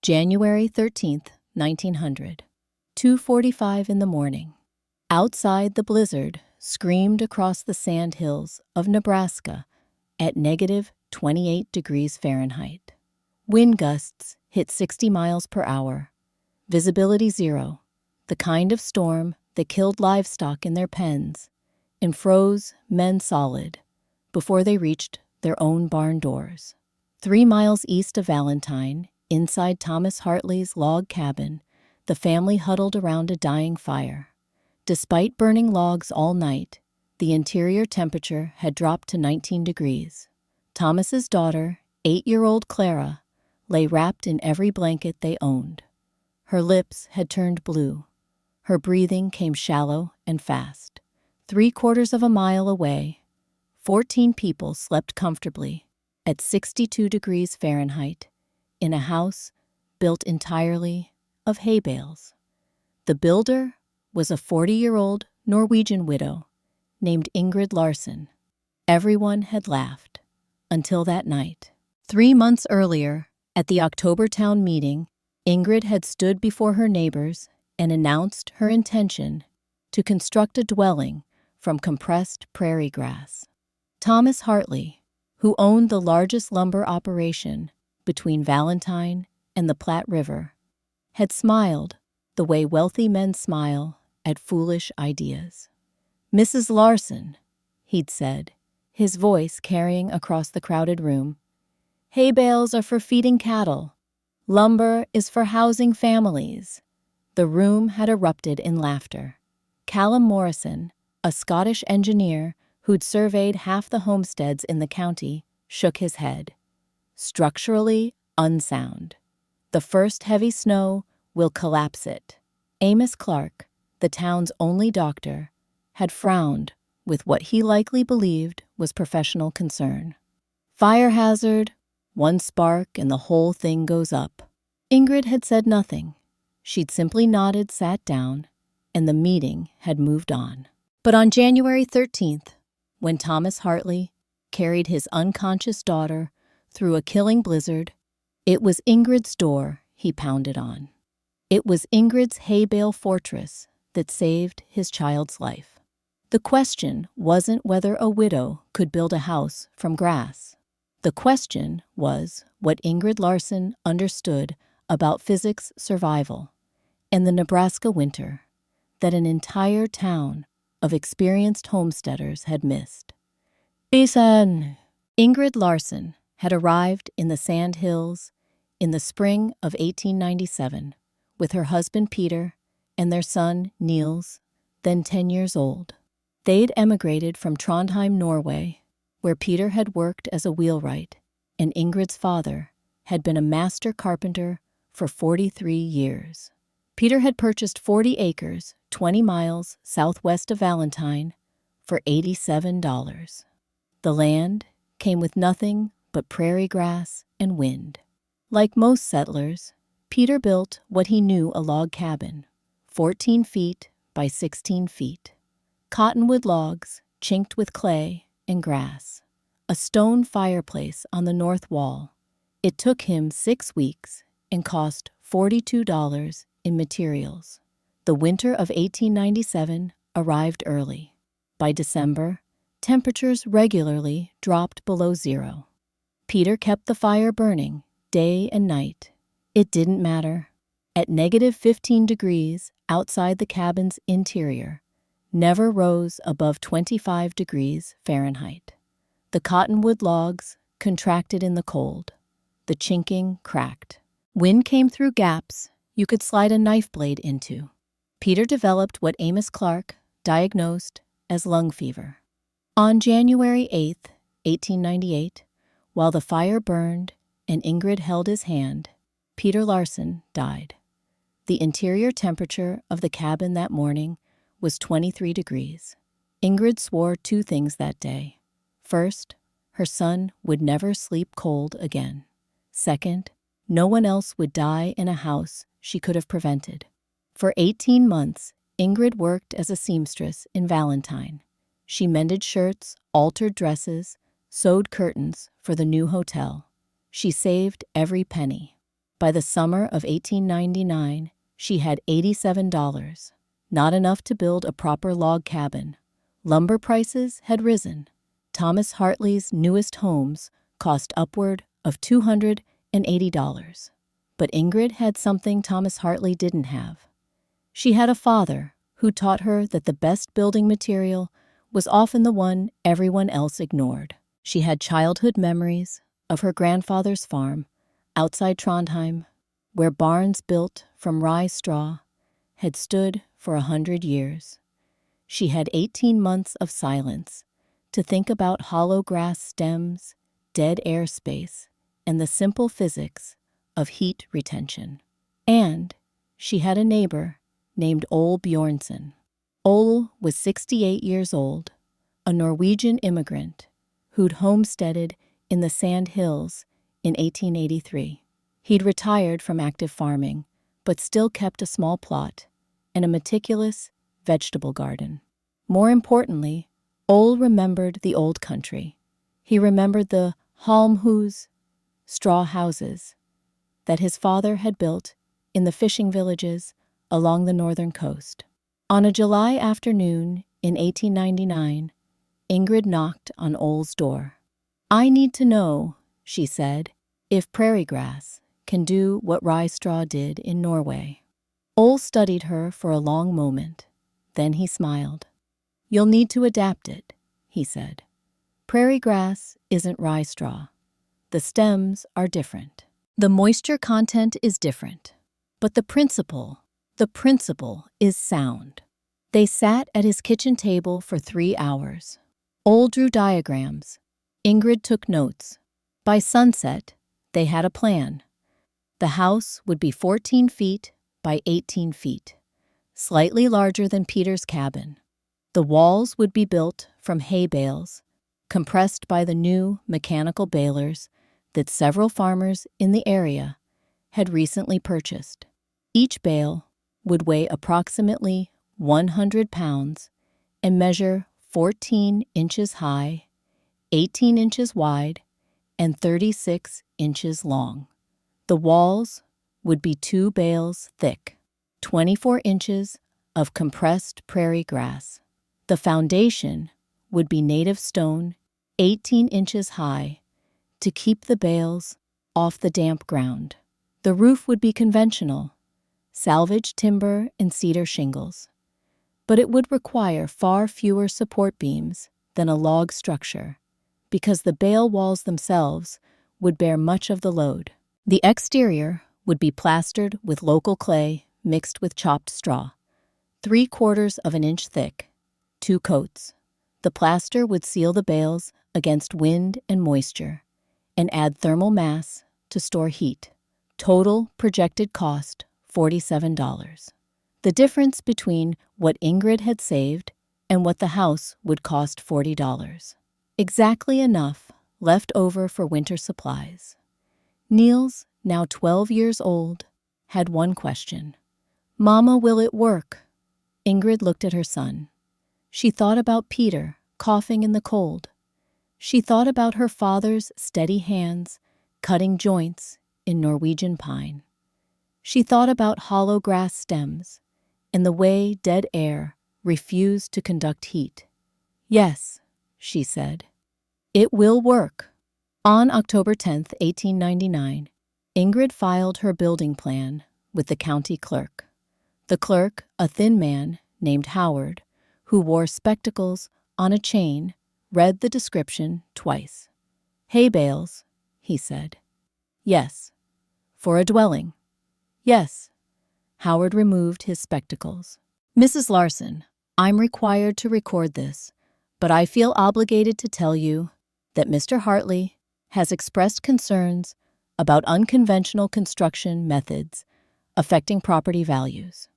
January 13th, 1900. 2:45 in the morning. Outside, the blizzard screamed across the sand hills of Nebraska at negative 28 degrees Fahrenheit. Wind gusts hit 60 miles per hour. Visibility zero, the kind of storm that killed livestock in their pens and froze men solid before they reached their own barn doors. 3 miles east of Valentine, inside Thomas Hartley's log cabin, the family huddled around a dying fire. Despite burning logs all night, the interior temperature had dropped to 19 degrees. Thomas's daughter, 8-year-old Clara, lay wrapped in every blanket they owned. Her lips had turned blue. Her breathing came shallow and fast. 3/4 of a mile away, 14 people slept comfortably at 62 degrees Fahrenheit in a house built entirely of hay bales. The builder was a 40-year-old Norwegian widow named Ingrid Larsen. Everyone had laughed until that night. 3 months earlier, at the October town meeting, Ingrid had stood before her neighbors and announced her intention to construct a dwelling from compressed prairie grass. Thomas Hartley, who owned the largest lumber operation between Valentine and the Platte River, had smiled the way wealthy men smile at foolish ideas. "Mrs. Larsen," he'd said, his voice carrying across the crowded room, "hay bales are for feeding cattle. Lumber is for housing families." The room had erupted in laughter. Callum Morrison, a Scottish engineer who'd surveyed half the homesteads in the county, shook his head. "Structurally unsound. The first heavy snow will collapse it." Amos Clark, the town's only doctor, had frowned with what he likely believed was professional concern. "Fire hazard, one spark and the whole thing goes up." Ingrid had said nothing. She'd simply nodded, sat down, and the meeting had moved on. But on January 13th, when Thomas Hartley carried his unconscious daughter through a killing blizzard, it was Ingrid's door he pounded on. It was Ingrid's hay bale fortress that saved his child's life. The question wasn't whether a widow could build a house from grass. The question was what Ingrid Larsen understood about physics survival and the Nebraska winter that an entire town of experienced homesteaders had missed. "Listen!" Ingrid Larsen had arrived in the Sand Hills in the spring of 1897 with her husband Peter and their son Niels, then 10 years old. They'd emigrated from Trondheim, Norway, where Peter had worked as a wheelwright, and Ingrid's father had been a master carpenter for 43 years. Peter had purchased 40 acres, 20 miles southwest of Valentine, for $87. The land came with nothing but prairie grass and wind. Like most settlers, Peter built what he knew a log cabin, 14 feet by 16 feet. Cottonwood logs, chinked with clay and grass. A stone fireplace on the north wall. It took him 6 weeks and cost $42 in materials. The winter of 1897 arrived early. By December, temperatures regularly dropped below zero. Peter kept the fire burning day and night. It didn't matter. At negative 15 degrees outside the cabin's interior, never rose above 25 degrees Fahrenheit. The cottonwood logs contracted in the cold. The chinking cracked. Wind came through gaps you could slide a knife blade into. Peter developed what Amos Clark diagnosed as lung fever. On January 8th, 1898, while the fire burned and Ingrid held his hand, Peter Larsen died. The interior temperature of the cabin that morning was 23 degrees. Ingrid swore 2 things that day. First, her son would never sleep cold again. Second, no one else would die in a house she could have prevented. For 18 months, Ingrid worked as a seamstress in Valentine. She mended shirts, altered dresses, sewed curtains for the new hotel. She saved every penny. By the summer of 1899, she had $87, not enough to build a proper log cabin. Lumber prices had risen. Thomas Hartley's newest homes cost upward of $280. But Ingrid had something Thomas Hartley didn't have. She had a father who taught her that the best building material was often the one everyone else ignored. She had childhood memories of her grandfather's farm outside Trondheim, where barns built from rye straw had stood for 100 years. She had 18 months of silence to think about hollow grass stems, dead air space, and the simple physics of heat retention. And she had a neighbor named Ole Bjornson. Ole was 68 years old, a Norwegian immigrant who'd homesteaded in the Sand Hills in 1883. He'd retired from active farming, but still kept a small plot and a meticulous vegetable garden. More importantly, Ole remembered the old country. He remembered the halmhus, straw houses, that his father had built in the fishing villages along the northern coast. On a July afternoon in 1899, Ingrid knocked on Ole's door. "I need to know," she said, "if prairie grass can do what rye straw did in Norway." Ole studied her for a long moment. Then he smiled. "You'll need to adapt it," he said. "Prairie grass isn't rye straw. The stems are different. The moisture content is different. But the principle is sound." They sat at his kitchen table for 3 hours. Ole drew diagrams. Ingrid took notes. By sunset, they had a plan. The house would be 14 feet by 18 feet, slightly larger than Peter's cabin. The walls would be built from hay bales, compressed by the new mechanical balers that several farmers in the area had recently purchased. Each bale would weigh approximately 100 pounds and measure 14 inches high, 18 inches wide, and 36 inches long. The walls would be 2 bales thick, 24 inches of compressed prairie grass. The foundation would be native stone, 18 inches high, to keep the bales off the damp ground. The roof would be conventional, salvaged timber and cedar shingles, but it would require far fewer support beams than a log structure, because the bale walls themselves would bear much of the load. The exterior would be plastered with local clay mixed with chopped straw, 3/4 of an inch thick, 2 coats. The plaster would seal the bales against wind and moisture and add thermal mass to store heat. Total projected cost, $47. The difference between what Ingrid had saved and what the house would cost, $40. Exactly enough left over for winter supplies. Niels, now 12 years old, had one question. "Mama, will it work?" Ingrid looked at her son. She thought about Peter coughing in the cold. She thought about her father's steady hands cutting joints in Norwegian pine. She thought about hollow grass stems and the way dead air refused to conduct heat. "Yes," she said, "it will work." On October 10, 1899, Ingrid filed her building plan with the county clerk. The clerk, a thin man named Howard, who wore spectacles on a chain, read the description twice. "Hay bales," he said. "Yes." "For a dwelling?" "Yes." Howard removed his spectacles. "Mrs. Larson, I'm required to record this, but I feel obligated to tell you that Mr. Hartley has expressed concerns about unconventional construction methods affecting property values."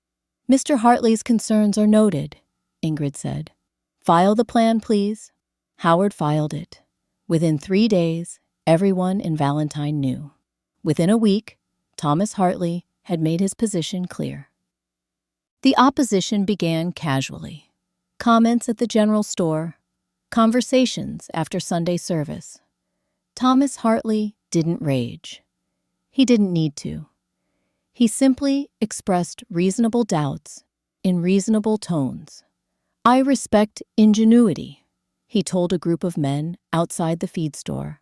"Mr. Hartley's concerns are noted," Ingrid said. "File the plan, please." Howard filed it. Within 3 days, everyone in Valentine knew. Within a week, Thomas Hartley had made his position clear. The opposition began casually. Comments at the general store, conversations after Sunday service. Thomas Hartley didn't rage. He didn't need to. He simply expressed reasonable doubts in reasonable tones. "I respect ingenuity," he told a group of men outside the feed store.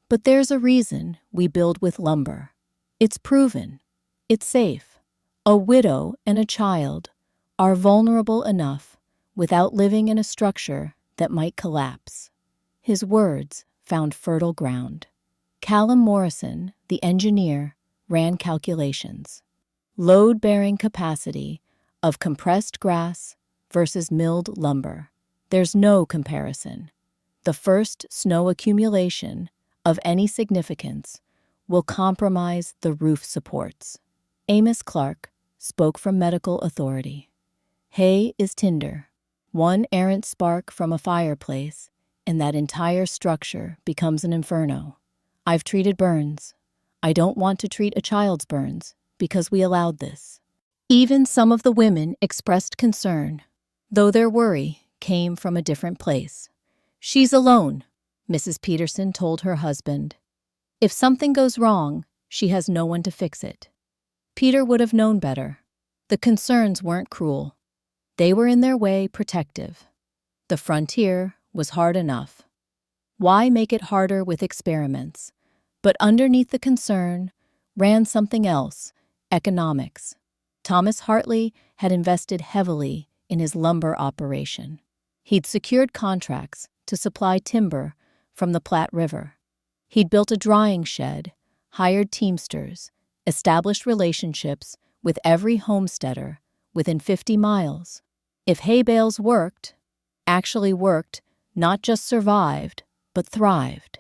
"But there's a reason we build with lumber. It's proven. It's safe. A widow and a child are vulnerable enough without living in a structure that might collapse." His words found fertile ground. Callum Morrison, the engineer, ran calculations. Load-bearing capacity of compressed grass versus milled lumber. There's no comparison. The first snow accumulation of any significance will compromise the roof supports. Amos Clark spoke from medical authority. "Hay is tinder. One errant spark from a fireplace, and that entire structure becomes an inferno. I've treated burns. I don't want to treat a child's burns because we allowed this." Even some of the women expressed concern, though their worry came from a different place. "She's alone," Mrs. Peterson told her husband. "If something goes wrong, she has no one to fix it." Peter would have known better. The concerns weren't cruel. They were in their way protective. The frontier was hard enough. Why make it harder with experiments? But underneath the concern ran something else: economics. Thomas Hartley had invested heavily in his lumber operation. He'd secured contracts to supply timber from the Platte River. He'd built a drying shed, hired teamsters, established relationships with every homesteader within 50 miles. If hay bales worked, actually worked, not just survived, but thrived.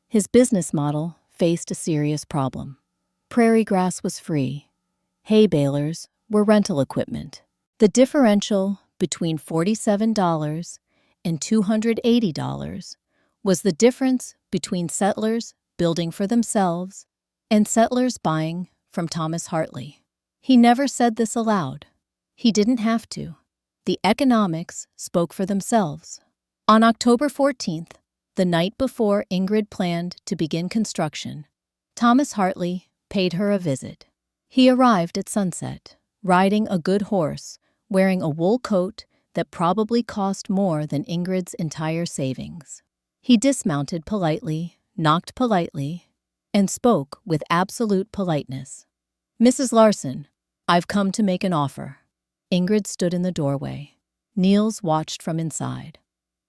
His business model faced a serious problem. Prairie grass was free. Hay balers were rental equipment. The differential between $47 and $280 was the difference between settlers building for themselves and settlers buying from Thomas Hartley. He never said this aloud. He didn't have to. The economics spoke for themselves. On October 14th, the night before Ingrid planned to begin construction, Thomas Hartley paid her a visit. He arrived at sunset, riding a good horse, wearing a wool coat that probably cost more than Ingrid's entire savings. He dismounted politely, knocked politely, and spoke with absolute politeness. "Mrs. Larson, I've come to make an offer." Ingrid stood in the doorway. Niels watched from inside.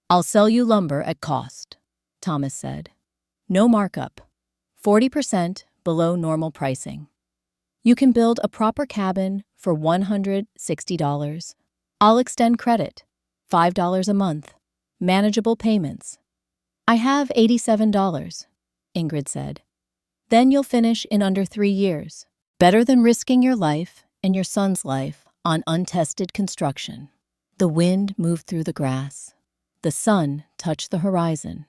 "I'll sell you lumber at cost," Thomas said. "No markup. 40% below normal pricing. You can build a proper cabin for $160. I'll extend credit, $5 a month, manageable payments." "I have $87, Ingrid said. "Then you'll finish in under 3 years. Better than risking your life and your son's life on untested construction." The wind moved through the grass. The sun touched the horizon.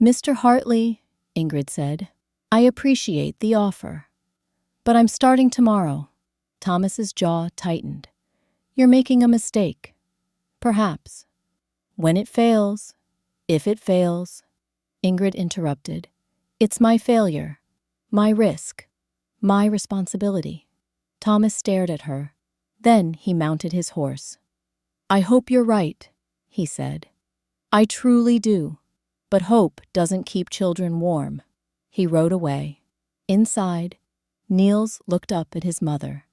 "Mr. Hartley," Ingrid said, "I appreciate the offer. But I'm starting tomorrow." Thomas's jaw tightened. "You're making a mistake. Perhaps. When it fails, if it fails," Ingrid interrupted, "it's my failure, my risk, my responsibility." Thomas stared at her. Then he mounted his horse. "I hope you're right," he said. "I truly do. But hope doesn't keep children warm." He rode away. Inside, Niels looked up at his mother.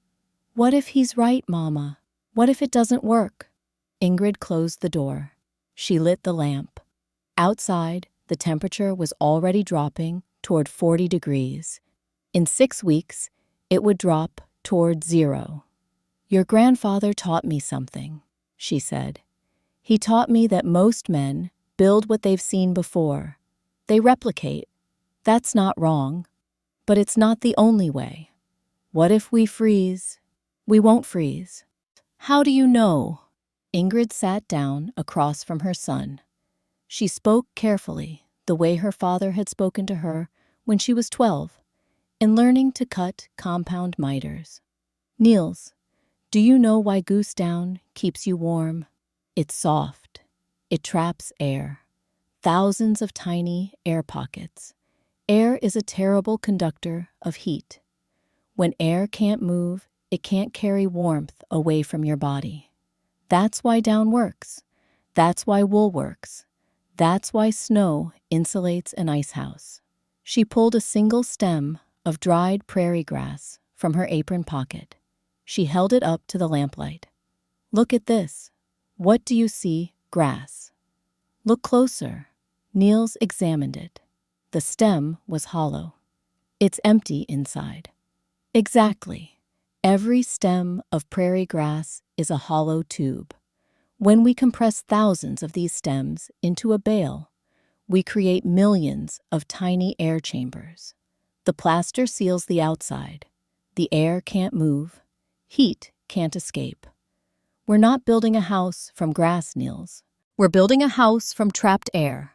"What if he's right, Mama? What if it doesn't work?" Ingrid closed the door. She lit the lamp. Outside, the temperature was already dropping toward 40 degrees. In 6 weeks, it would drop toward 0. "Your grandfather taught me something," she said. "He taught me that most men build what they've seen before. They replicate. That's not wrong. But it's not the only way. What if we freeze? We won't freeze." "How do you know?" Ingrid sat down across from her son. She spoke carefully, the way her father had spoken to her when she was 12, and learning to cut compound miters. "Niels, do you know why goose down keeps you warm? It's soft. It traps air. Thousands of tiny air pockets. Air is a terrible conductor of heat. When air can't move, it can't carry warmth away from your body. That's why down works. That's why wool works. That's why snow insulates an ice house. She pulled a single stem of dried prairie grass from her apron pocket. She held it up to the lamplight. Look at this. What do you see? Grass. Look closer. Niels examined it. The stem was hollow. It's empty inside. Exactly. Every stem of prairie grass is a hollow tube. When we compress thousands of these stems into a bale, we create millions of tiny air chambers. The plaster seals the outside. The air can't move. Heat can't escape. We're not building a house from grass, Niels. We're building a house from trapped air.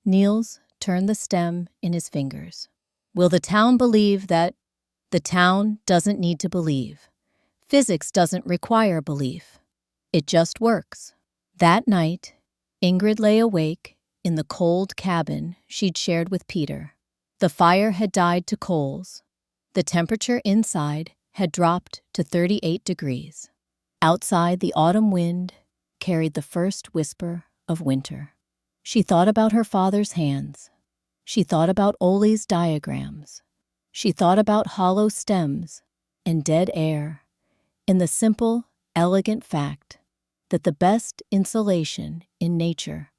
Niels turned the stem in his fingers. Will the town believe that? The town doesn't need to believe. Physics doesn't require belief. It just works. That night, Ingrid lay awake in the cold cabin she'd shared with Peter. The fire had died to coals. The temperature inside had dropped to 38 degrees. Outside, the autumn wind carried the first whisper of winter. She thought about her father's hands. She thought about Ole's diagrams. She thought about hollow stems and dead air, and the simple, elegant fact that the best insulation in nature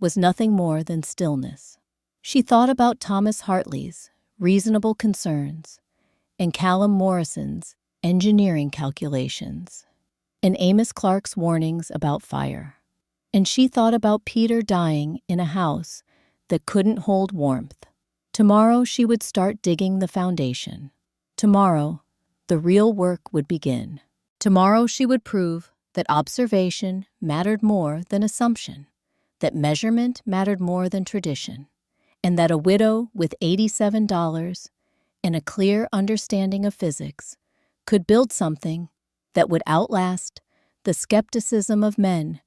was nothing more than stillness. She thought about Thomas Hartley's reasonable concerns and Callum Morrison's engineering calculations and Amos Clark's warnings about fire. And she thought about Peter dying in a house that couldn't hold warmth. Tomorrow she would start digging the foundation. Tomorrow, the real work would begin. Tomorrow she would prove that observation mattered more than assumption, that measurement mattered more than tradition, and that a widow with $87 and a clear understanding of physics could build something that would outlast the skepticism of men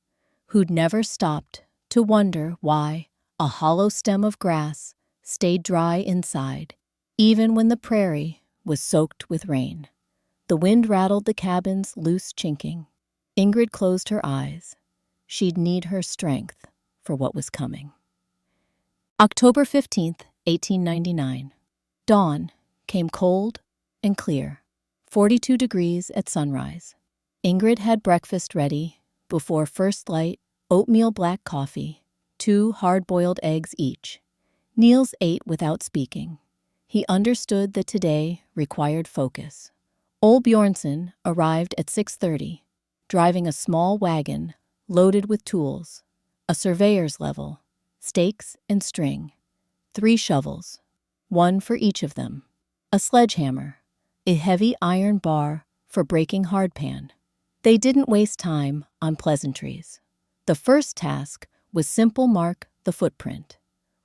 who'd never stopped to wonder why a hollow stem of grass stayed dry inside, even when the prairie was soaked with rain. The wind rattled the cabin's loose chinking. Ingrid closed her eyes. She'd need her strength for what was coming. October 15th, 1899. Dawn came cold and clear, 42 degrees at sunrise. Ingrid had breakfast ready before first light, oatmeal black coffee, 2 hard-boiled eggs each. Niels ate without speaking. He understood that today required focus. Ole Bjornson arrived at 6:30, driving a small wagon loaded with tools, a surveyor's level, stakes and string, 3 shovels, 1 for each of them, a sledgehammer, a heavy iron bar for breaking hardpan. They didn't waste time on pleasantries. The first task was simple: mark the footprint,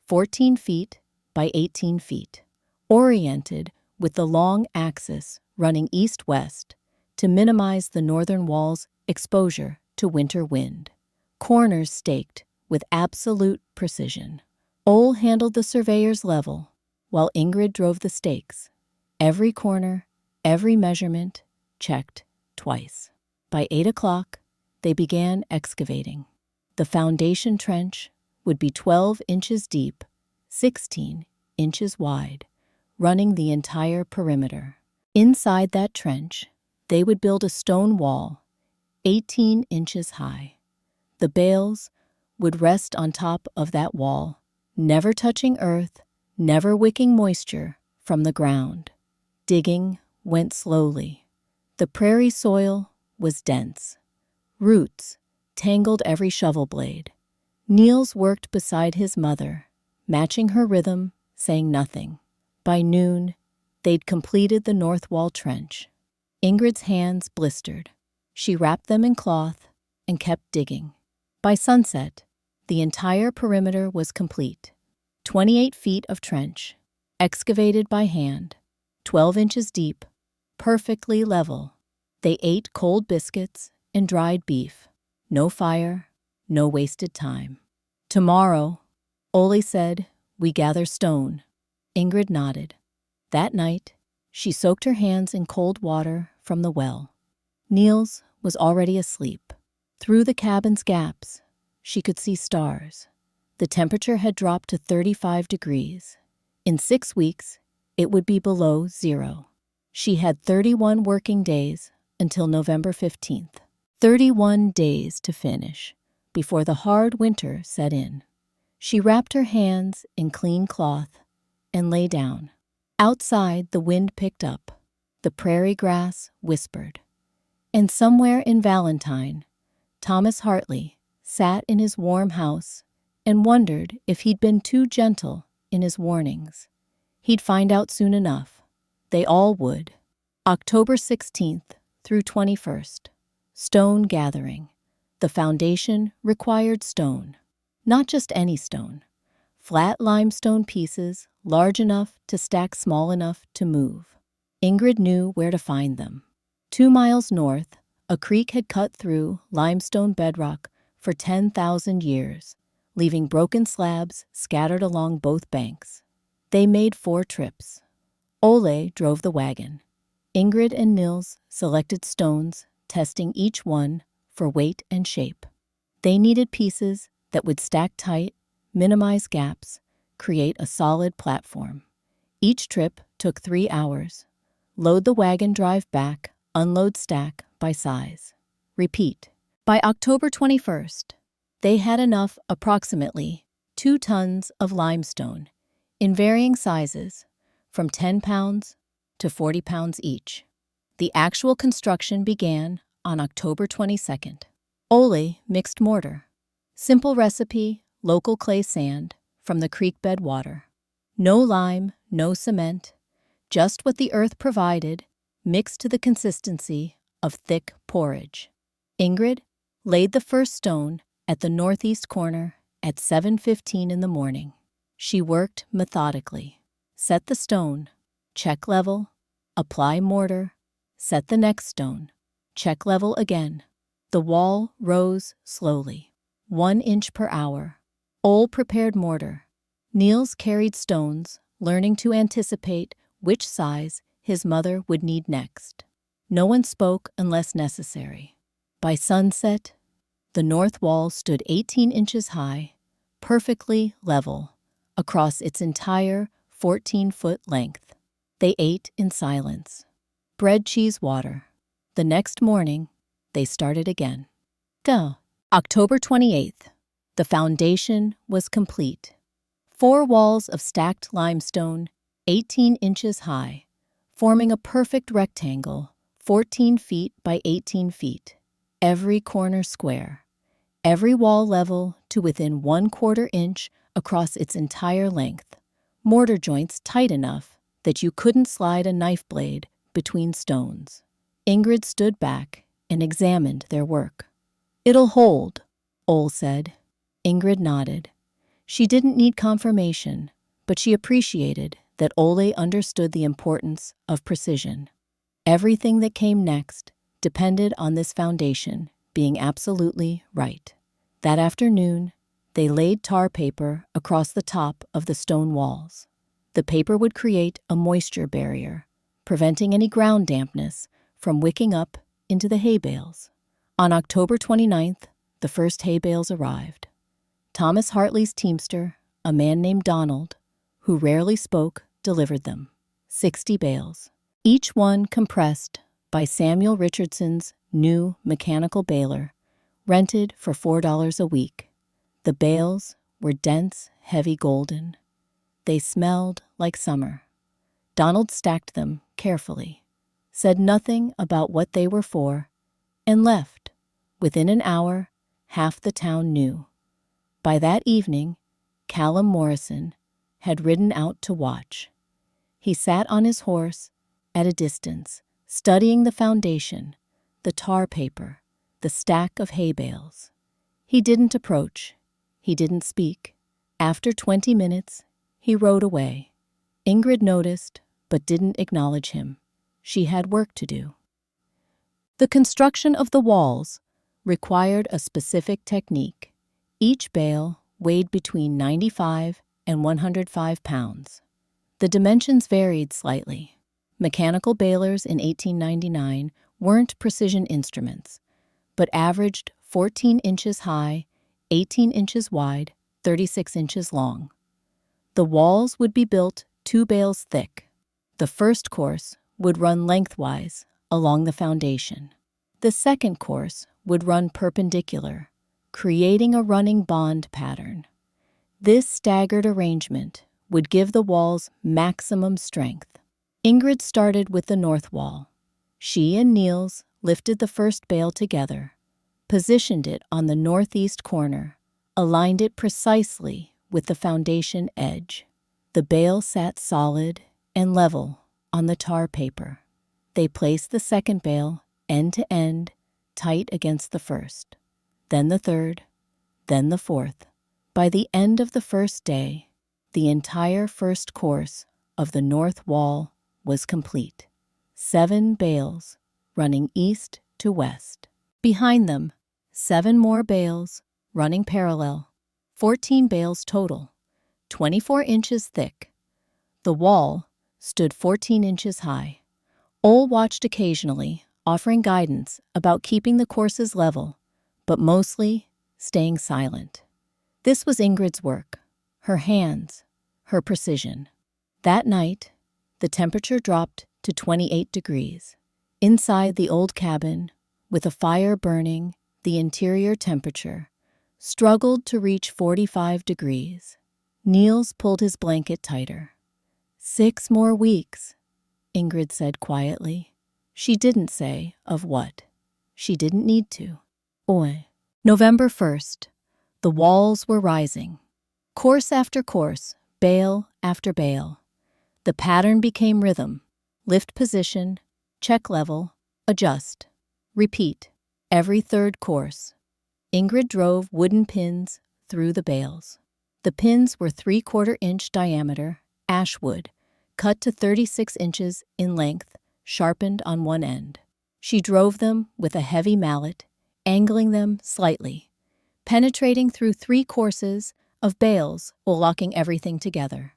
14 feet by 18 feet, oriented with the long axis running east-west to minimize the northern wall's exposure to winter wind. Corners staked with absolute precision. Ole handled the surveyor's level, while Ingrid drove the stakes. Every corner, every measurement, checked twice. By 8 o'clock, they began excavating. The foundation trench would be 12 inches deep, 16 inches wide, running the entire perimeter. Inside that trench, they would build a stone wall, 18 inches high. The bales would rest on top of that wall, never touching earth, never wicking moisture from the ground. Digging went slowly. The prairie soil was dense. Roots tangled every shovel blade. Niels worked beside his mother, matching her rhythm, saying nothing. By noon, they'd completed the north wall trench. Ingrid's hands blistered. She wrapped them in cloth and kept digging. By sunset, the entire perimeter was complete. 28 feet of trench, excavated by hand, 12 inches deep, perfectly level. They ate cold biscuits and dried beef. No fire, no wasted time. Tomorrow, Ole said, we gather stone. Ingrid nodded. That night, She soaked her hands in cold water from the well. Niels was already asleep. Through the cabin's gaps, she could see stars. The temperature had dropped to 35 degrees. In 6 weeks, it would be below zero. She had 31 working days until November 15th. 31 days to finish before the hard winter set in. She wrapped her hands in clean cloth and lay down. Outside, the wind picked up. The prairie grass whispered. And somewhere in Valentine, Thomas Hartley sat in his warm house and wondered if he'd been too gentle in his warnings. He'd find out soon enough. They all would. October 16th through 21st. Stone gathering. The foundation required stone. Not just any stone. Flat limestone pieces large enough to stack, small enough to move. Ingrid knew where to find them. 2 miles north, a creek had cut through limestone bedrock for 10,000 years, leaving broken slabs scattered along both banks. They made 4 trips. Ole drove the wagon. Ingrid and Niels selected stones, testing each one for weight and shape. They needed pieces that would stack tight, minimize gaps, create a solid platform. Each trip took 3 hours. Load the wagon, drive back, unload, stack by size. Repeat. By October 21st, they had enough, approximately 2 tons of limestone, in varying sizes, from 10 pounds to 40 pounds each. The actual construction began on October 22nd. Ole mixed mortar. Simple recipe, local clay sand from the creek bed water. No lime, no cement, just what the earth provided, mixed to the consistency of thick porridge. Ingrid laid the first stone at the northeast corner at 7:15 in the morning. She worked methodically. Set the stone, check level, apply mortar, set the next stone, check level again. The wall rose slowly, 1 inch per hour. Ole prepared mortar. Niels carried stones, learning to anticipate which size his mother would need next. No one spoke unless necessary. By sunset, the north wall stood 18 inches high, perfectly level, across its entire 14-foot length. They ate in silence. Bread, cheese, water. The next morning, they started again. October 28th. The foundation was complete. 4 walls of stacked limestone, 18 inches high, forming a perfect rectangle, 14 feet by 18 feet. Every corner square. Every wall level to within 1/4 inch across its entire length. Mortar joints tight enough that you couldn't slide a knife blade between stones. Ingrid stood back and examined their work. "It'll hold," Ole said. Ingrid nodded. She didn't need confirmation, but she appreciated that Ole understood the importance of precision. Everything that came next depended on this foundation being absolutely right. That afternoon, they laid tar paper across the top of the stone walls. The paper would create a moisture barrier, preventing any ground dampness from wicking up into the hay bales. On October 29th, the first hay bales arrived. Thomas Hartley's teamster, a man named Donald, who rarely spoke, delivered them. 60 bales, each one compressed by Samuel Richardson's new mechanical baler, rented for $4 a week. The bales were dense, heavy golden. They smelled like summer. Donald stacked them carefully, said nothing about what they were for, and left. Within an hour, half the town knew. By that evening, Callum Morrison had ridden out to watch. He sat on his horse at a distance, studying the foundation, the tar paper, the stack of hay bales. He didn't approach. He didn't speak. After 20 minutes, he rode away. Ingrid noticed, but didn't acknowledge him. She had work to do. The construction of the walls required a specific technique. Each bale weighed between 95 and 105 pounds. The dimensions varied slightly. Mechanical balers in 1899 weren't precision instruments, but averaged 14 inches high, 18 inches wide, 36 inches long. The walls would be built 2 bales thick. The first course would run lengthwise along the foundation. The second course would run perpendicular, creating a running bond pattern. This staggered arrangement would give the walls maximum strength. Ingrid started with the north wall. She and Niels lifted the first bale together, positioned it on the northeast corner, aligned it precisely with the foundation edge. The bale sat solid and level on the tar paper. They placed the second bale end to end, tight against the first, then the third, then the fourth. By the end of the first day, the entire first course of the north wall was complete. 7 bales running east to west. Behind them, 7 more bales running parallel. 14 bales total, 24 inches thick. The wall stood 14 inches high. Ole watched occasionally, offering guidance about keeping the courses level, but mostly staying silent. This was Ingrid's work, her hands, her precision. That night, the temperature dropped to 28 degrees. Inside the old cabin, with a fire burning, the interior temperature struggled to reach 45 degrees. Niels pulled his blanket tighter. 6 more weeks, Ingrid said quietly. She didn't say of what. She didn't need to. Oi. November 1st. The walls were rising. Course after course, bale after bale. The pattern became rhythm. Lift position, check level, adjust, repeat. Every third course. Ingrid drove wooden pins through the bales. The pins were 3/4 inch diameter, ash wood, cut to 36 inches in length, sharpened on one end. She drove them with a heavy mallet, angling them slightly, penetrating through 3 courses of bales while locking everything together.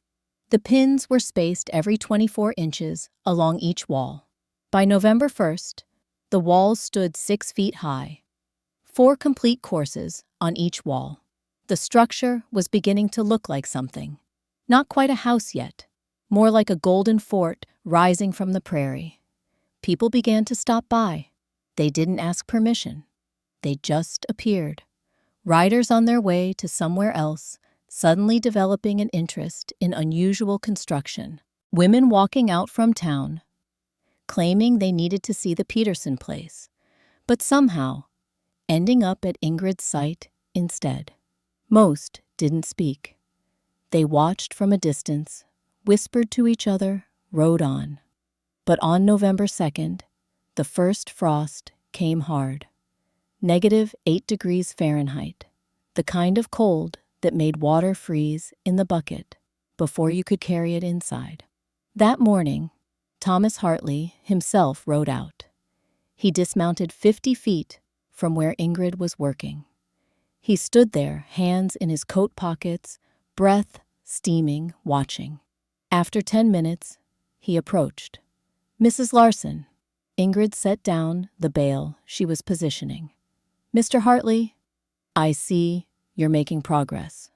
The pins were spaced every 24 inches along each wall. By November 1st, the walls stood 6 feet high. 4 complete courses on each wall. The structure was beginning to look like something. Not quite a house yet, more like a golden fort rising from the prairie. People began to stop by. They didn't ask permission. They just appeared. Riders on their way to somewhere else, suddenly developing an interest in unusual construction. Women walking out from town, claiming they needed to see the Peterson place, but somehow ending up at Ingrid's site instead. Most didn't speak. They watched from a distance, whispered to each other, rode on. But on November 2nd, the first frost came hard. -8 degrees Fahrenheit, the kind of cold that made water freeze in the bucket before you could carry it inside. That morning, Thomas Hartley himself rode out. He dismounted 50 feet from where Ingrid was working. He stood there, hands in his coat pockets, breath steaming, watching. After 10 minutes, he approached. "Mrs. Larson." Ingrid set down the bale she was positioning. "Mr. Hartley, I see you're making progress."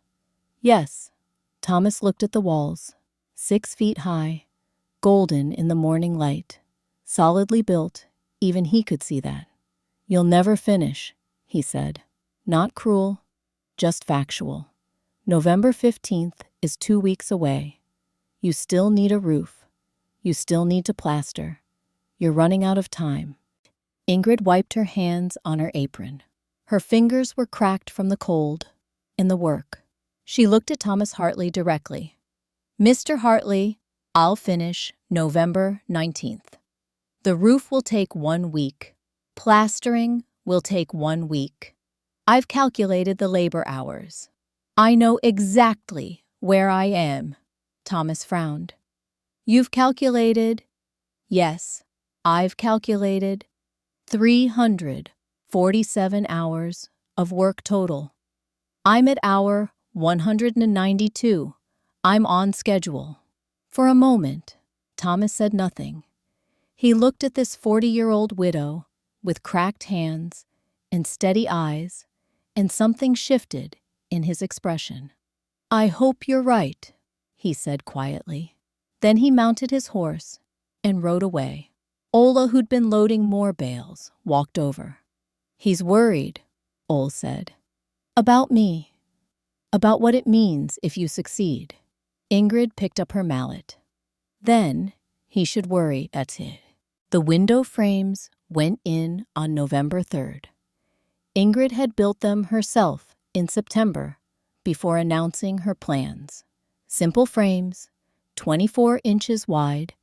"Yes." Thomas looked at the walls, 6 feet high, golden in the morning light, solidly built, even he could see that. "You'll never finish," he said. Not cruel, just factual. November 15th is 2 weeks away. You still need a roof. You still need to plaster. You're running out of time. Ingrid wiped her hands on her apron. Her fingers were cracked from the cold and the work. She looked at Thomas Hartley directly. "Mr. Hartley, I'll finish November 19th. The roof will take 1 week. Plastering will take 1 week. I've calculated the labor hours. I know exactly where I am." Thomas frowned. "You've calculated?" "Yes, I've calculated 347 hours of work total. I'm at hour 192. I'm on schedule." For a moment, Thomas said nothing. He looked at this 40-year-old widow with cracked hands and steady eyes, and something shifted in his expression. "I hope you're right," he said quietly. Then he mounted his horse and rode away. Ola, who'd been loading more bales, walked over. "He's worried," Ole said. "About me. About what it means if you succeed." Ingrid picked up her mallet. "Then he should worry, Ette." The window frames went in on November 3rd. Ingrid had built them herself in September before announcing her plans. Simple frames, 24 inches wide,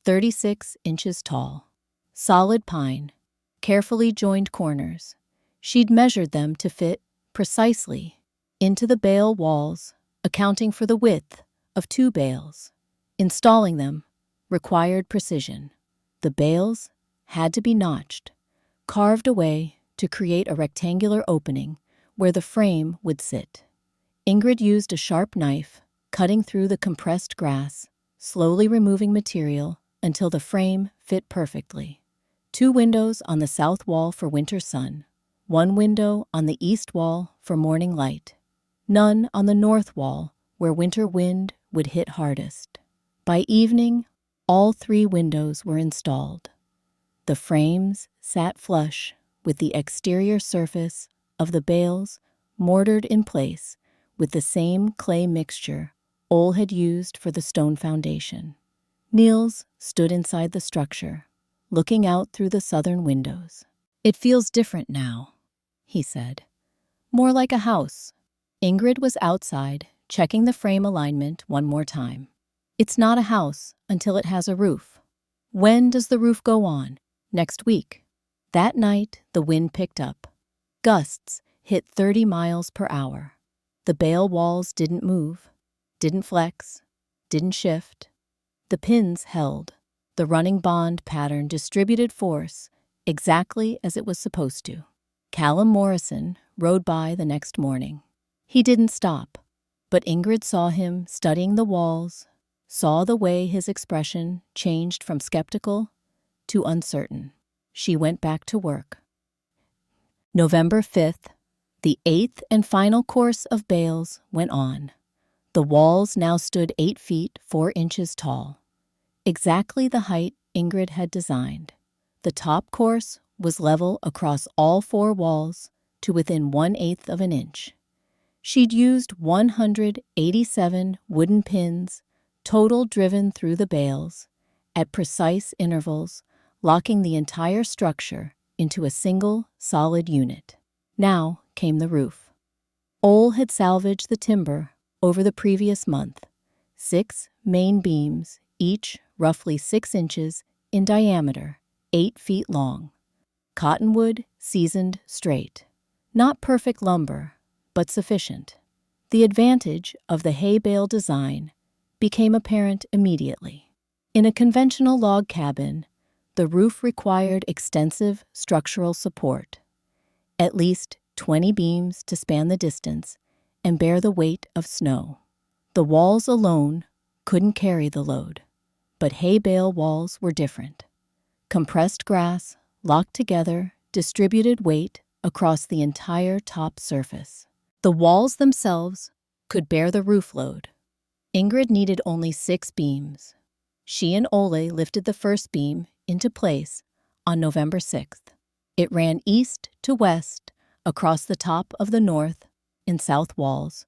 36 inches tall. Solid pine, carefully joined corners. She'd measured them to fit precisely into the bale walls, accounting for the width of 2 bales. Installing them required precision. The bales had to be notched, carved away to create a rectangular opening where the frame would sit. Ingrid used a sharp knife, cutting through the compressed grass, slowly removing material until the frame fit perfectly. 2 windows on the south wall for winter sun, 1 window on the east wall for morning light, none on the north wall where winter wind would hit hardest. By evening, all 3 windows were installed. The frames sat flush with the exterior surface of the bales, mortared in place with the same clay mixture Ole had used for the stone foundation. Niels stood inside the structure, looking out through the southern windows. "It feels different now," he said. "More like a house." Ingrid was outside, checking the frame alignment one more time. "It's not a house until it has a roof." "When does the roof go on?" "Next week." That night, the wind picked up. Gusts hit 30 miles per hour. The bale walls didn't move, didn't flex, didn't shift. The pins held. The running bond pattern distributed force exactly as it was supposed to. Callum Morrison rode by the next morning. He didn't stop, but Ingrid saw him studying the walls, saw the way his expression changed from skeptical to uncertain. She went back to work. November 5th, the 8th and final course of bales went on. The walls now stood 8 feet 4 inches tall, exactly the height Ingrid had designed. The top course was level across all 4 walls to within 1/8 of an inch. She'd used 187 wooden pins, total driven through the bales, at precise intervals, locking the entire structure into a single, solid unit. Now came the roof. Ole had salvaged the timber over the previous month. 6 main beams, each roughly 6 inches in diameter, 8 feet long. Cottonwood seasoned straight. Not perfect lumber, but sufficient. The advantage of the hay bale design became apparent immediately. In a conventional log cabin, the roof required extensive structural support, at least 20 beams to span the distance and bear the weight of snow. The walls alone couldn't carry the load, but hay bale walls were different. Compressed grass, locked together, distributed weight across the entire top surface. The walls themselves could bear the roof load. Ingrid needed only 6 beams. She and Ole lifted the first beam into place on November 6th. It ran east to west across the top of the north and south walls,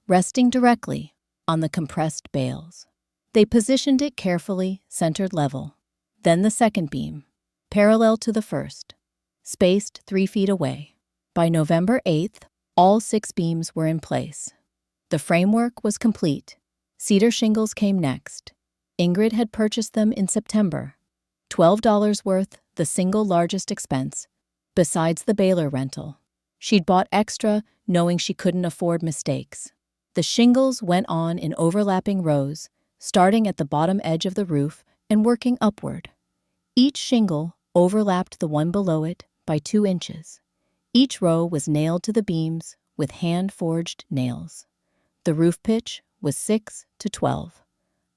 resting directly on the compressed bales. They positioned it carefully, centered level. Then the second beam, parallel to the first, spaced 3 feet away. By November 8th, all 6 beams were in place. The framework was complete. Cedar shingles came next. Ingrid had purchased them in September. $12 worth, the single largest expense, besides the baler rental. She'd bought extra, knowing she couldn't afford mistakes. The shingles went on in overlapping rows, starting at the bottom edge of the roof and working upward. Each shingle overlapped the one below it by 2 inches. Each row was nailed to the beams with hand-forged nails. The roof pitch was 6 to 12,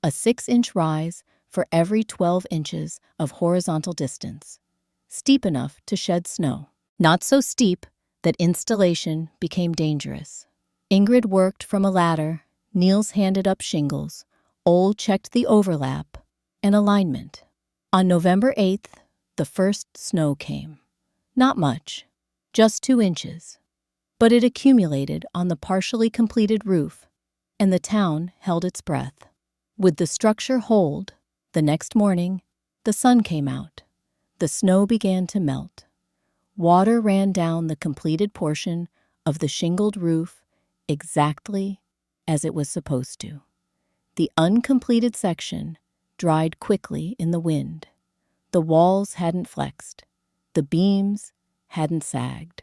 a 6-inch rise for every 12 inches of horizontal distance, steep enough to shed snow, not so steep that installation became dangerous. Ingrid worked from a ladder, Niels handed up shingles, Ole checked the overlap and alignment. On November 8th, the first snow came. Not much, just 2 inches. But it accumulated on the partially completed roof, and the town held its breath. Would the structure hold? The next morning, the sun came out. The snow began to melt. Water ran down the completed portion of the shingled roof exactly as it was supposed to. The uncompleted section dried quickly in the wind. The walls hadn't flexed. The beams hadn't sagged.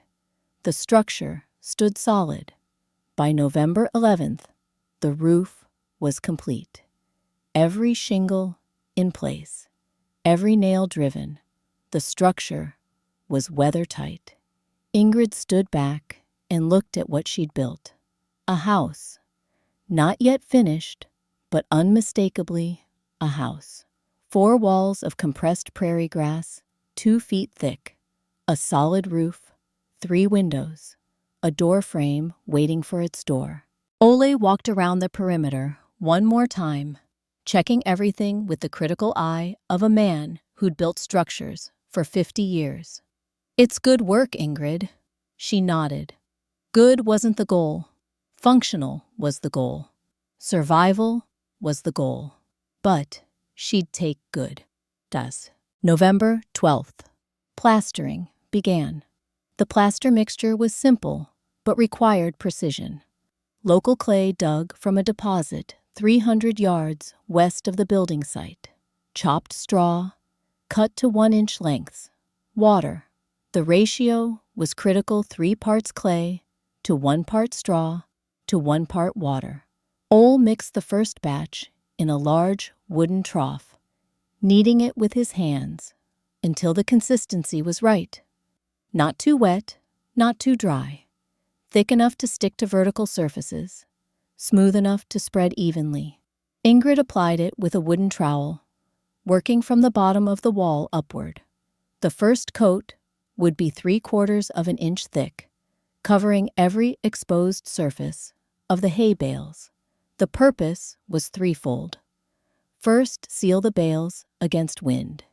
The structure stood solid. By November 11th, the roof was complete. Every shingle in place, every nail driven, the structure was weather-tight. Ingrid stood back and looked at what she'd built. A house. Not yet finished, but unmistakably a house. 4 walls of compressed prairie grass, 2 feet thick. A solid roof, 3 windows. A door frame waiting for its door. Ole walked around the perimeter one more time, checking everything with the critical eye of a man who'd built structures for 50 years. "It's good work, Ingrid." She nodded. Good wasn't the goal. Functional was the goal. Survival was the goal. But she'd take good. Das. November 12th. Plastering began. The plaster mixture was simple, but required precision. Local clay dug from a deposit 300 yards west of the building site. Chopped straw, cut to 1-inch lengths. Water. The ratio was critical: 3 parts clay to 1 part straw to 1 part water. Ole mixed the first batch in a large wooden trough, kneading it with his hands until the consistency was right. Not too wet, not too dry. Thick enough to stick to vertical surfaces, smooth enough to spread evenly. Ingrid applied it with a wooden trowel, working from the bottom of the wall upward. The first coat would be 3/4 of an inch thick, covering every exposed surface of the hay bales. The purpose was threefold. First, seal the bales against wind.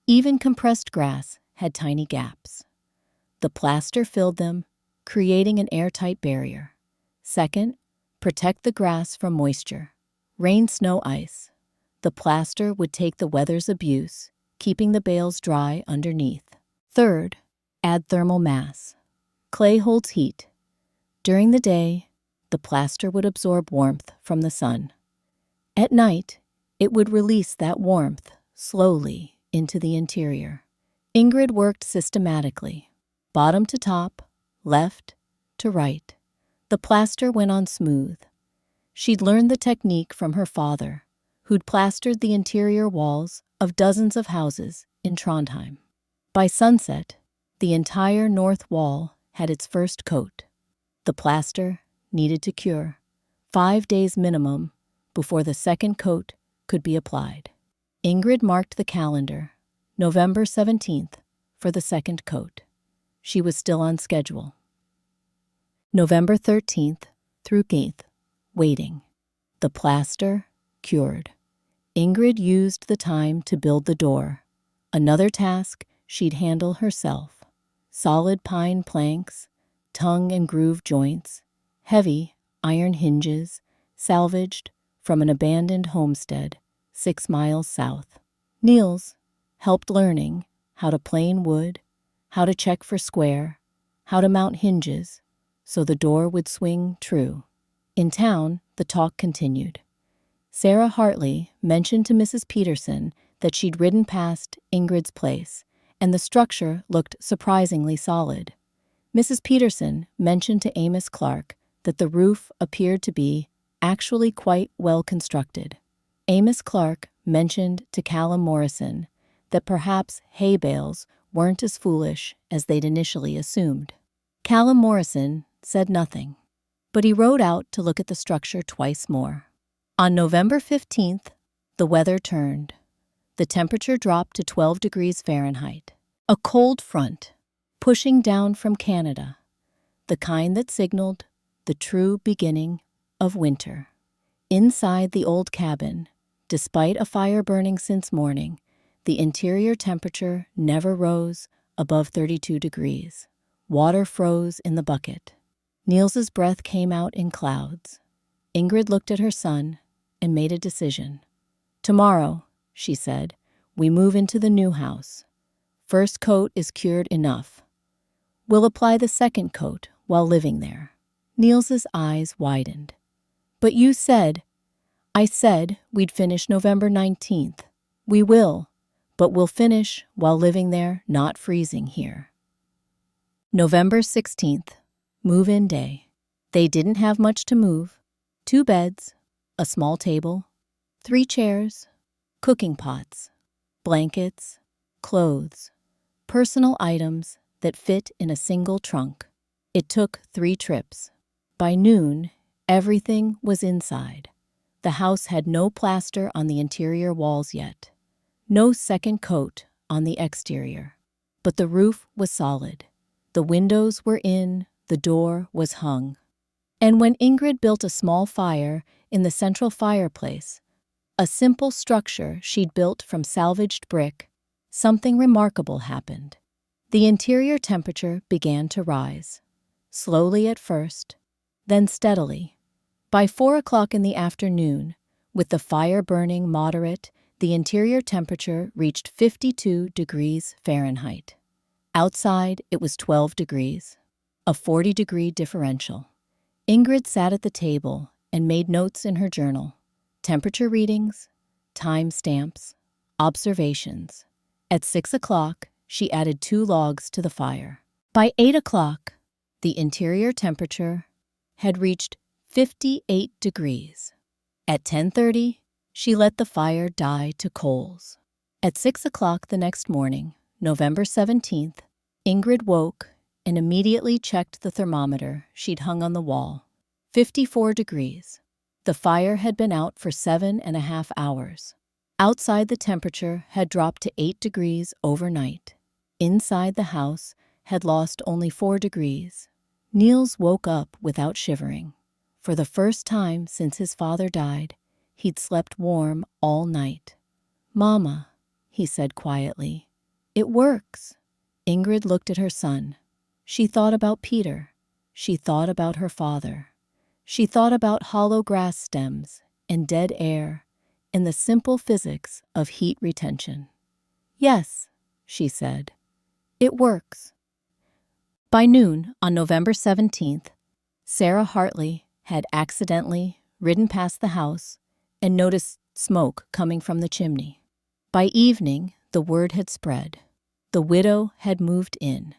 Even compressed grass had tiny gaps. The plaster filled them, creating an airtight barrier. Second, protect the grass from moisture. Rain, snow, ice. The plaster would take the weather's abuse, keeping the bales dry underneath. Third, add thermal mass. Clay holds heat. During the day, the plaster would absorb warmth from the sun. At night, it would release that warmth slowly into the interior. Ingrid worked systematically, bottom to top, left to right. The plaster went on smooth. She'd learned the technique from her father, who'd plastered the interior walls of dozens of houses in Trondheim. By sunset, the entire north wall had its first coat. The plaster needed to cure, 5 days minimum before the second coat could be applied. Ingrid marked the calendar, November 17th, for the second coat. She was still on schedule. November 13th through 8th, waiting. The plaster cured. Ingrid used the time to build the door, another task she'd handle herself. Solid pine planks, tongue and groove joints, heavy iron hinges, salvaged from an abandoned homestead 6 miles south. Niels helped learning how to plane wood, how to check for square, how to mount hinges so the door would swing true. In town, the talk continued. Sarah Hartley mentioned to Mrs. Peterson that she'd ridden past Ingrid's place, and the structure looked surprisingly solid. Mrs. Peterson mentioned to Amos Clark that the roof appeared to be actually quite well constructed. Amos Clark mentioned to Callum Morrison that perhaps hay bales weren't as foolish as they'd initially assumed. Callum Morrison said nothing, but he rode out to look at the structure twice more. On November 15th, The weather turned. The temperature dropped to 12 degrees Fahrenheit. A cold front, pushing down from Canada, the kind that signaled the true beginning of winter. Inside the old cabin, despite a fire burning since morning, the interior temperature never rose above 32 degrees. Water froze in the bucket. Niels's breath came out in clouds. Ingrid looked at her son and made a decision. "Tomorrow," she said, "we move into the new house. First coat is cured enough. We'll apply the second coat while living there." Niels's eyes widened. "But you said—" "I said we'd finish November 19th. We will, but we'll finish while living there, not freezing here." November 16th, move-in day. They didn't have much to move. 2 beds, a small table, 3 chairs, cooking pots, blankets, clothes, personal items that fit in a single trunk. It took 3 trips. By noon, everything was inside. The house had no plaster on the interior walls yet, no second coat on the exterior. But the roof was solid. The windows were in, the door was hung. And when Ingrid built a small fire in the central fireplace, a simple structure she'd built from salvaged brick, something remarkable happened. The interior temperature began to rise, slowly at first, then steadily. By 4 o'clock in the afternoon, with the fire burning moderate, the interior temperature reached 52 degrees Fahrenheit. Outside, it was 12 degrees, a 40-degree differential. Ingrid sat at the table and made notes in her journal. Temperature readings, time stamps, observations. At 6 o'clock, she added 2 logs to the fire. By 8 o'clock, the interior temperature had reached 58 degrees. At 10:30, she let the fire die to coals. At 6 o'clock the next morning, November 17th, Ingrid woke and immediately checked the thermometer she'd hung on the wall. 54 degrees. The fire had been out for 7.5 hours. Outside, the temperature had dropped to 8 degrees overnight. Inside, the house had lost only 4 degrees. Niels woke up without shivering. For the first time since his father died, he'd slept warm all night. "Mama," he said quietly, "it works." Ingrid looked at her son. She thought about Peter. She thought about her father. She thought about hollow grass stems and dead air and the simple physics of heat retention. "Yes," she said, "it works." By noon on November 17th, Sarah Hartley had accidentally ridden past the house and noticed smoke coming from the chimney. By evening, the word had spread. The widow had moved in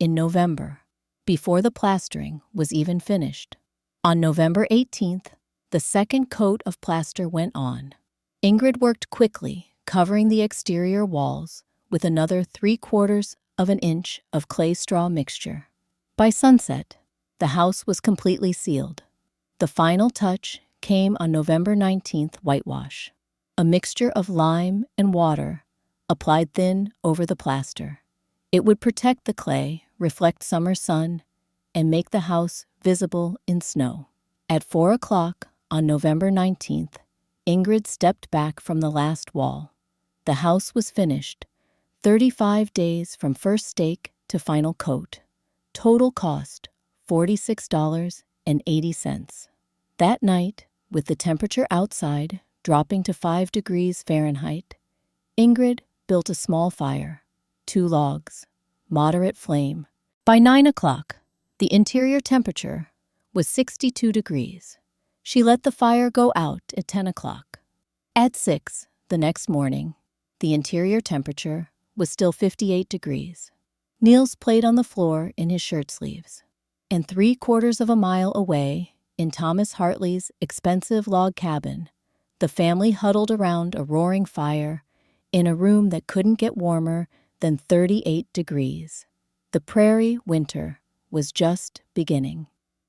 November, before the plastering was even finished. On November 18th, the second coat of plaster went on. Ingrid worked quickly, covering the exterior walls with another 3/4 of an inch of clay straw mixture. By sunset, the house was completely sealed. The final touch came on November 19th, whitewash, a mixture of lime and water applied thin over the plaster. It would protect the clay, reflect summer sun, and make the house visible in snow. At 4 o'clock on November 19th, Ingrid stepped back from the last wall. The house was finished, 35 days from first stake to final coat. Total cost, $46.80. That night, with the temperature outside dropping to 5 degrees Fahrenheit, Ingrid built a small fire, 2 logs, moderate flame. By 9 o'clock, the interior temperature was 62 degrees. She let the fire go out at 10 o'clock. At 6 the next morning, the interior temperature was still 58 degrees. Niels played on the floor in his shirt sleeves. And 3/4 of a mile away, in Thomas Hartley's expensive log cabin, the family huddled around a roaring fire in a room that couldn't get warmer than 38 degrees. The prairie winter was just beginning.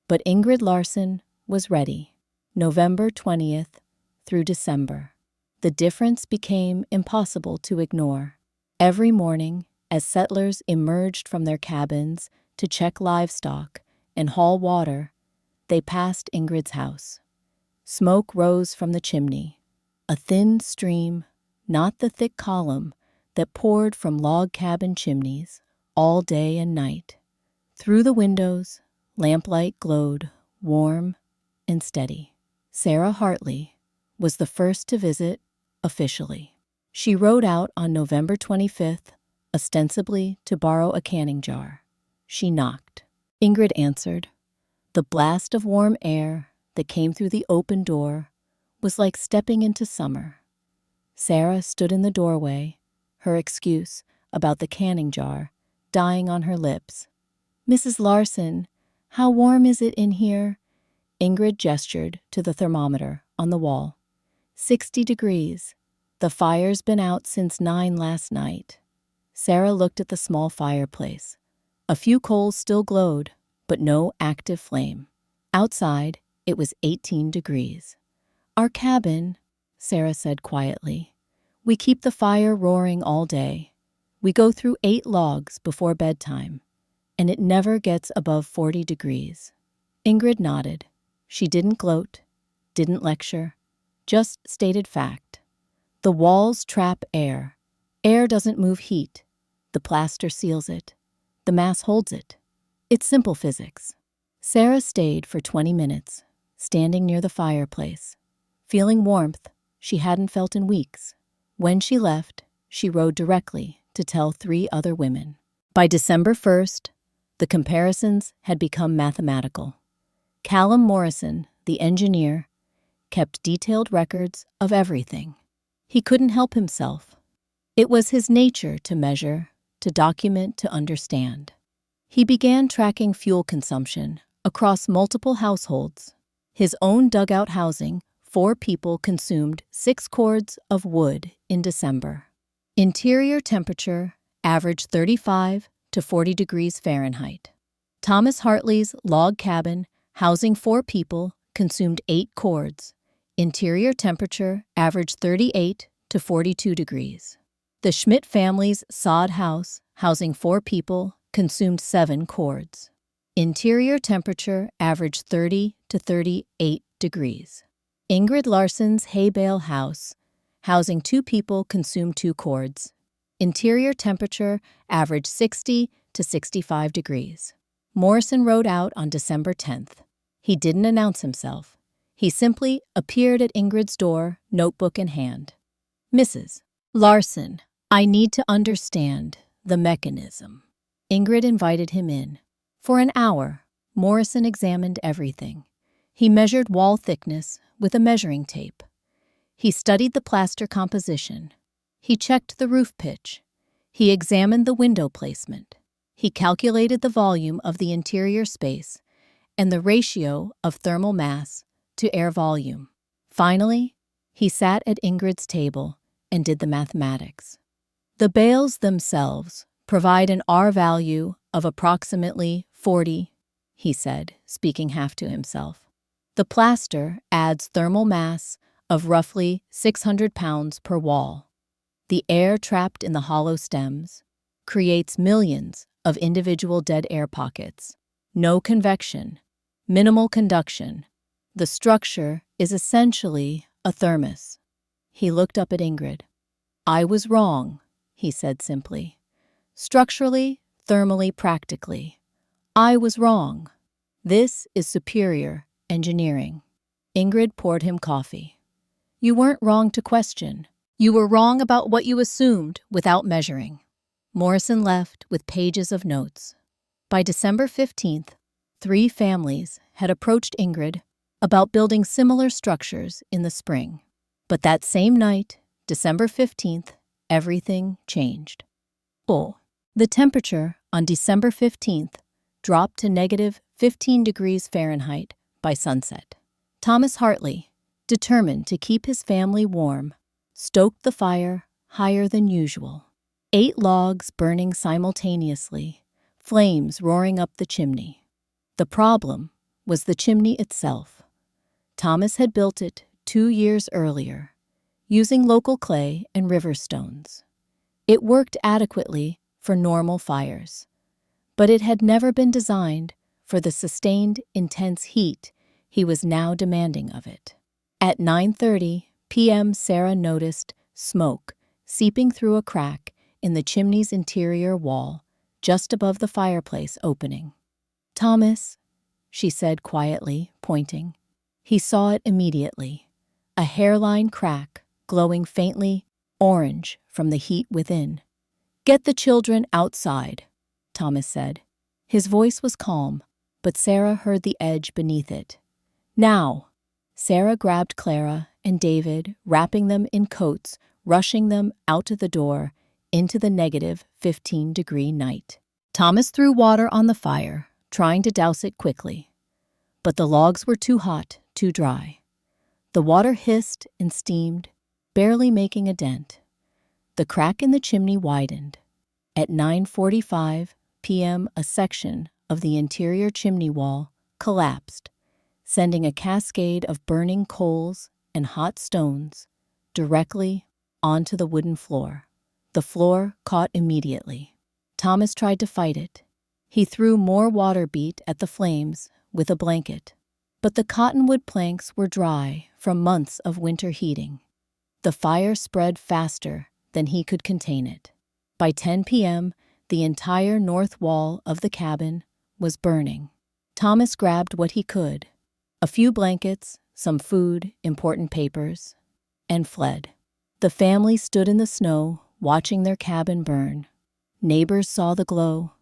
But Ingrid Larson was ready, November 20th through December. The difference became impossible to ignore. Every morning, as settlers emerged from their cabins to check livestock and haul water, they passed Ingrid's house. Smoke rose from the chimney, a thin stream, not the thick column that poured from log cabin chimneys all day and night. Through the windows, lamplight glowed, warm and steady. Sarah Hartley was the first to visit officially. She rode out on November 25th, ostensibly to borrow a canning jar. She knocked. Ingrid answered. The blast of warm air that came through the open door was like stepping into summer. Sarah stood in the doorway, her excuse about the canning jar dying on her lips. "Mrs. Larson, how warm is it in here?" Ingrid gestured to the thermometer on the wall. 60 degrees. The fire's been out since 9 last night. Sarah looked at the small fireplace. A few coals still glowed, but no active flame. Outside, it was 18 degrees. "Our cabin," Sarah said quietly. "We keep the fire roaring all day. We go through 8 logs before bedtime, and it never gets above 40 degrees. Ingrid nodded. She didn't gloat, didn't lecture, just stated fact. The walls trap air. Air doesn't move heat. The plaster seals it. The mass holds it. It's simple physics. Sarah stayed for 20 minutes, standing near the fireplace, feeling warmth she hadn't felt in weeks. When she left, she rode directly to tell 3 other women. By December 1st, the comparisons had become mathematical. Callum Morrison, the engineer, kept detailed records of everything. He couldn't help himself. It was his nature to measure, to document, to understand. He began tracking fuel consumption across multiple households. His own dugout housing, 4 people consumed 6 cords of wood in December. Interior temperature averaged 35 to 40 degrees Fahrenheit. Thomas Hartley's log cabin, housing 4 people, consumed 8 cords. Interior temperature averaged 38 to 42 degrees. The Schmidt family's sod house, housing 4 people, consumed 7 cords. Interior temperature averaged 30 to 38 degrees. Ingrid Larson's hay bale house, housing 2 people, consumed 2 cords. Interior temperature averaged 60 to 65 degrees. Morrison rode out on December 10th. He didn't announce himself. He simply appeared at Ingrid's door, notebook in hand. "Mrs. Larson, I need to understand the mechanism." Ingrid invited him in. For an hour, Morrison examined everything. He measured wall thickness with a measuring tape. He studied the plaster composition. He checked the roof pitch. He examined the window placement. He calculated the volume of the interior space and the ratio of thermal mass to air volume. Finally, he sat at Ingrid's table and did the mathematics. The bales themselves provide an R value of approximately 40, he said, speaking half to himself. The plaster adds thermal mass of roughly 600 pounds per wall. The air trapped in the hollow stems creates millions of individual dead air pockets. No convection, minimal conduction. The structure is essentially a thermos. He looked up at Ingrid. "I was wrong," he said simply. "Structurally, thermally, practically. I was wrong. This is superior engineering." Ingrid poured him coffee. "You weren't wrong to question. You were wrong about what you assumed without measuring." Morrison left with pages of notes. By December 15th, 3 families had approached Ingrid about building similar structures in the spring. But that same night, December 15th, everything changed. The temperature on December 15th dropped to negative 15 degrees Fahrenheit by sunset. Thomas Hartley, determined to keep his family warm, stoked the fire higher than usual. 8 logs burning simultaneously, flames roaring up the chimney. The problem was the chimney itself. Thomas had built it 2 years earlier. using local clay and river stones. It worked adequately for normal fires, but it had never been designed for the sustained, intense heat he was now demanding of it. At 9:30 p.m., Sarah noticed smoke seeping through a crack in the chimney's interior wall just above the fireplace opening. "Thomas," she said quietly, pointing. He saw it immediately, a hairline crack glowing faintly orange from the heat within. "Get the children outside," Thomas said. His voice was calm, but Sarah heard the edge beneath it. "Now!" Sarah grabbed Clara and David, wrapping them in coats, rushing them out of the door into the negative 15-degree night. Thomas threw water on the fire, trying to douse it quickly. But the logs were too hot, too dry. The water hissed and steamed, barely making a dent. The crack in the chimney widened. At 9:45 p.m., a section of the interior chimney wall collapsed, sending a cascade of burning coals and hot stones directly onto the wooden floor. The floor caught immediately. Thomas tried to fight it. He threw more water beet at the flames with a blanket, but the cottonwood planks were dry from months of winter heating. The fire spread faster than he could contain it. By 10 p.m., the entire north wall of the cabin was burning. Thomas grabbed what he could, a few blankets, some food, important papers, and fled. The family stood in the snow, watching their cabin burn. Neighbors saw the glow.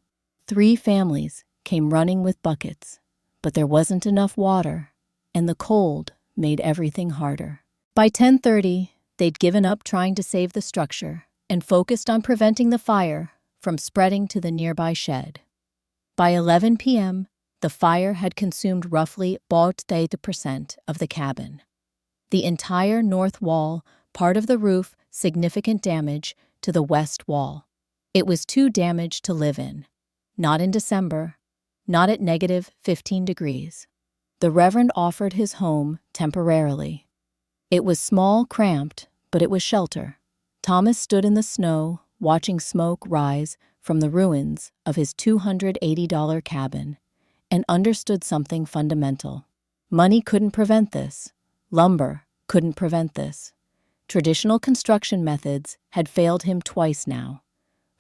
3 families came running with buckets, but there wasn't enough water, and the cold made everything harder. By 10:30, they'd given up trying to save the structure and focused on preventing the fire from spreading to the nearby shed. By 11 p.m., the fire had consumed roughly 40% of the cabin. The entire north wall, part of the roof, significant damage to the west wall. It was too damaged to live in. Not in December, not at negative 15 degrees. The Reverend offered his home temporarily. It was small, cramped, but it was shelter. Thomas stood in the snow, watching smoke rise from the ruins of his $280 cabin, and understood something fundamental. Money couldn't prevent this. Lumber couldn't prevent this. Traditional construction methods had failed him twice now.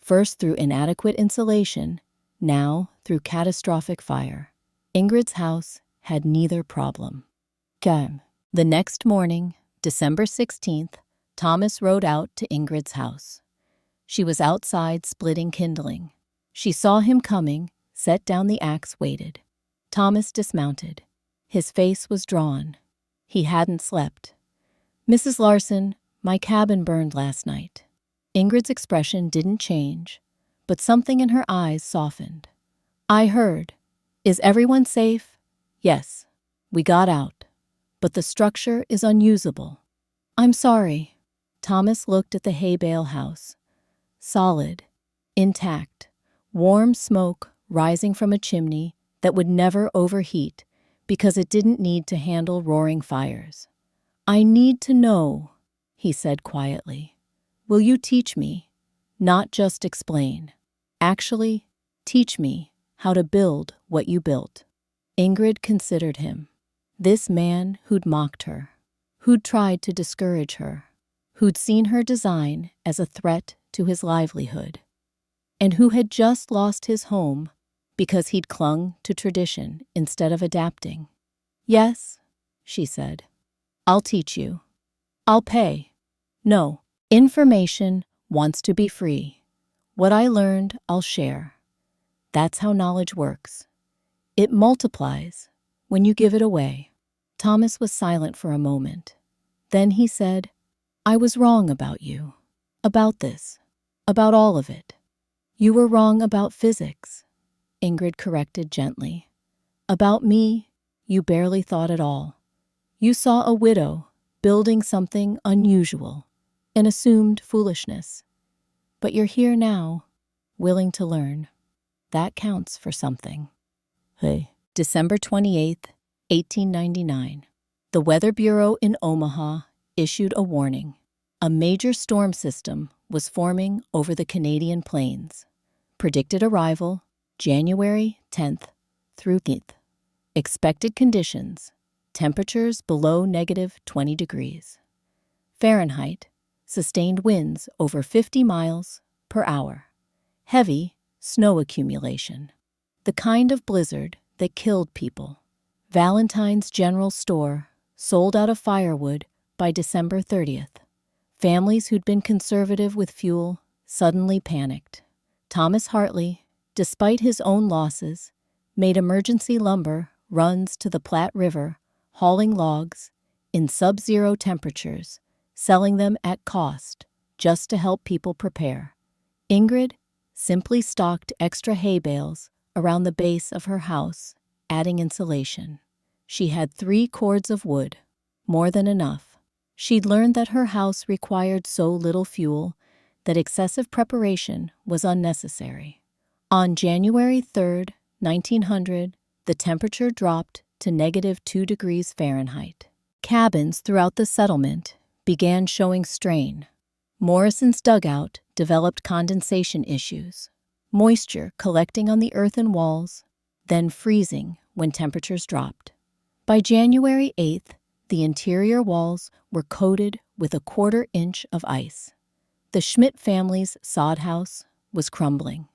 First through inadequate insulation, now through catastrophic fire. Ingrid's house had neither problem. Calm. The next morning, December 16th, Thomas rode out to Ingrid's house. She was outside splitting kindling. She saw him coming, set down the axe, waited. Thomas dismounted. His face was drawn. He hadn't slept. "Mrs. Larson, my cabin burned last night." Ingrid's expression didn't change, but something in her eyes softened. "I heard. Is everyone safe?" "Yes. We got out. But the structure is unusable." "I'm sorry." Thomas looked at the hay bale house. Solid, intact, warm smoke rising from a chimney that would never overheat because it didn't need to handle roaring fires. "I need to know," he said quietly. "Will you teach me? Not just explain. Actually, teach me how to build what you built." Ingrid considered him. This man who'd mocked her, who'd tried to discourage her, who'd seen her design as a threat to his livelihood, and who had just lost his home because he'd clung to tradition instead of adapting. "Yes," she said. "I'll teach you. I'll pay. No, information wants to be free. What I learned, I'll share. That's how knowledge works. It multiplies when you give it away." Thomas was silent for a moment. Then he said, "I was wrong about you, about this, about all of it." "You were wrong about physics," Ingrid corrected gently. "About me, you barely thought at all. You saw a widow building something unusual and assumed foolishness. But you're here now, willing to learn. That counts for something." Hey. December 28th, 1899. The Weather Bureau in Omaha issued a warning. A major storm system was forming over the Canadian plains. Predicted arrival, January 10th through 9th. Expected conditions, temperatures below -20 degrees. Fahrenheit, sustained winds over 50 miles per hour. Heavy snow accumulation. The kind of blizzard that killed people. Valentine's General Store sold out of firewood by December 30th. Families who'd been conservative with fuel suddenly panicked. Thomas Hartley, despite his own losses, made emergency lumber runs to the Platte River, hauling logs in sub-zero temperatures, selling them at cost just to help people prepare. Ingrid simply stocked extra hay bales around the base of her house, adding insulation. She had 3 cords of wood, more than enough. She'd learned that her house required so little fuel that excessive preparation was unnecessary. On January 3rd, 1900, the temperature dropped to -2 degrees Fahrenheit. Cabins throughout the settlement began showing strain. Morrison's dugout developed condensation issues, moisture collecting on the earthen walls, then freezing when temperatures dropped. By January 8th, the interior walls were coated with a 1/4 inch of ice. The Schmidt family's sod house was crumbling.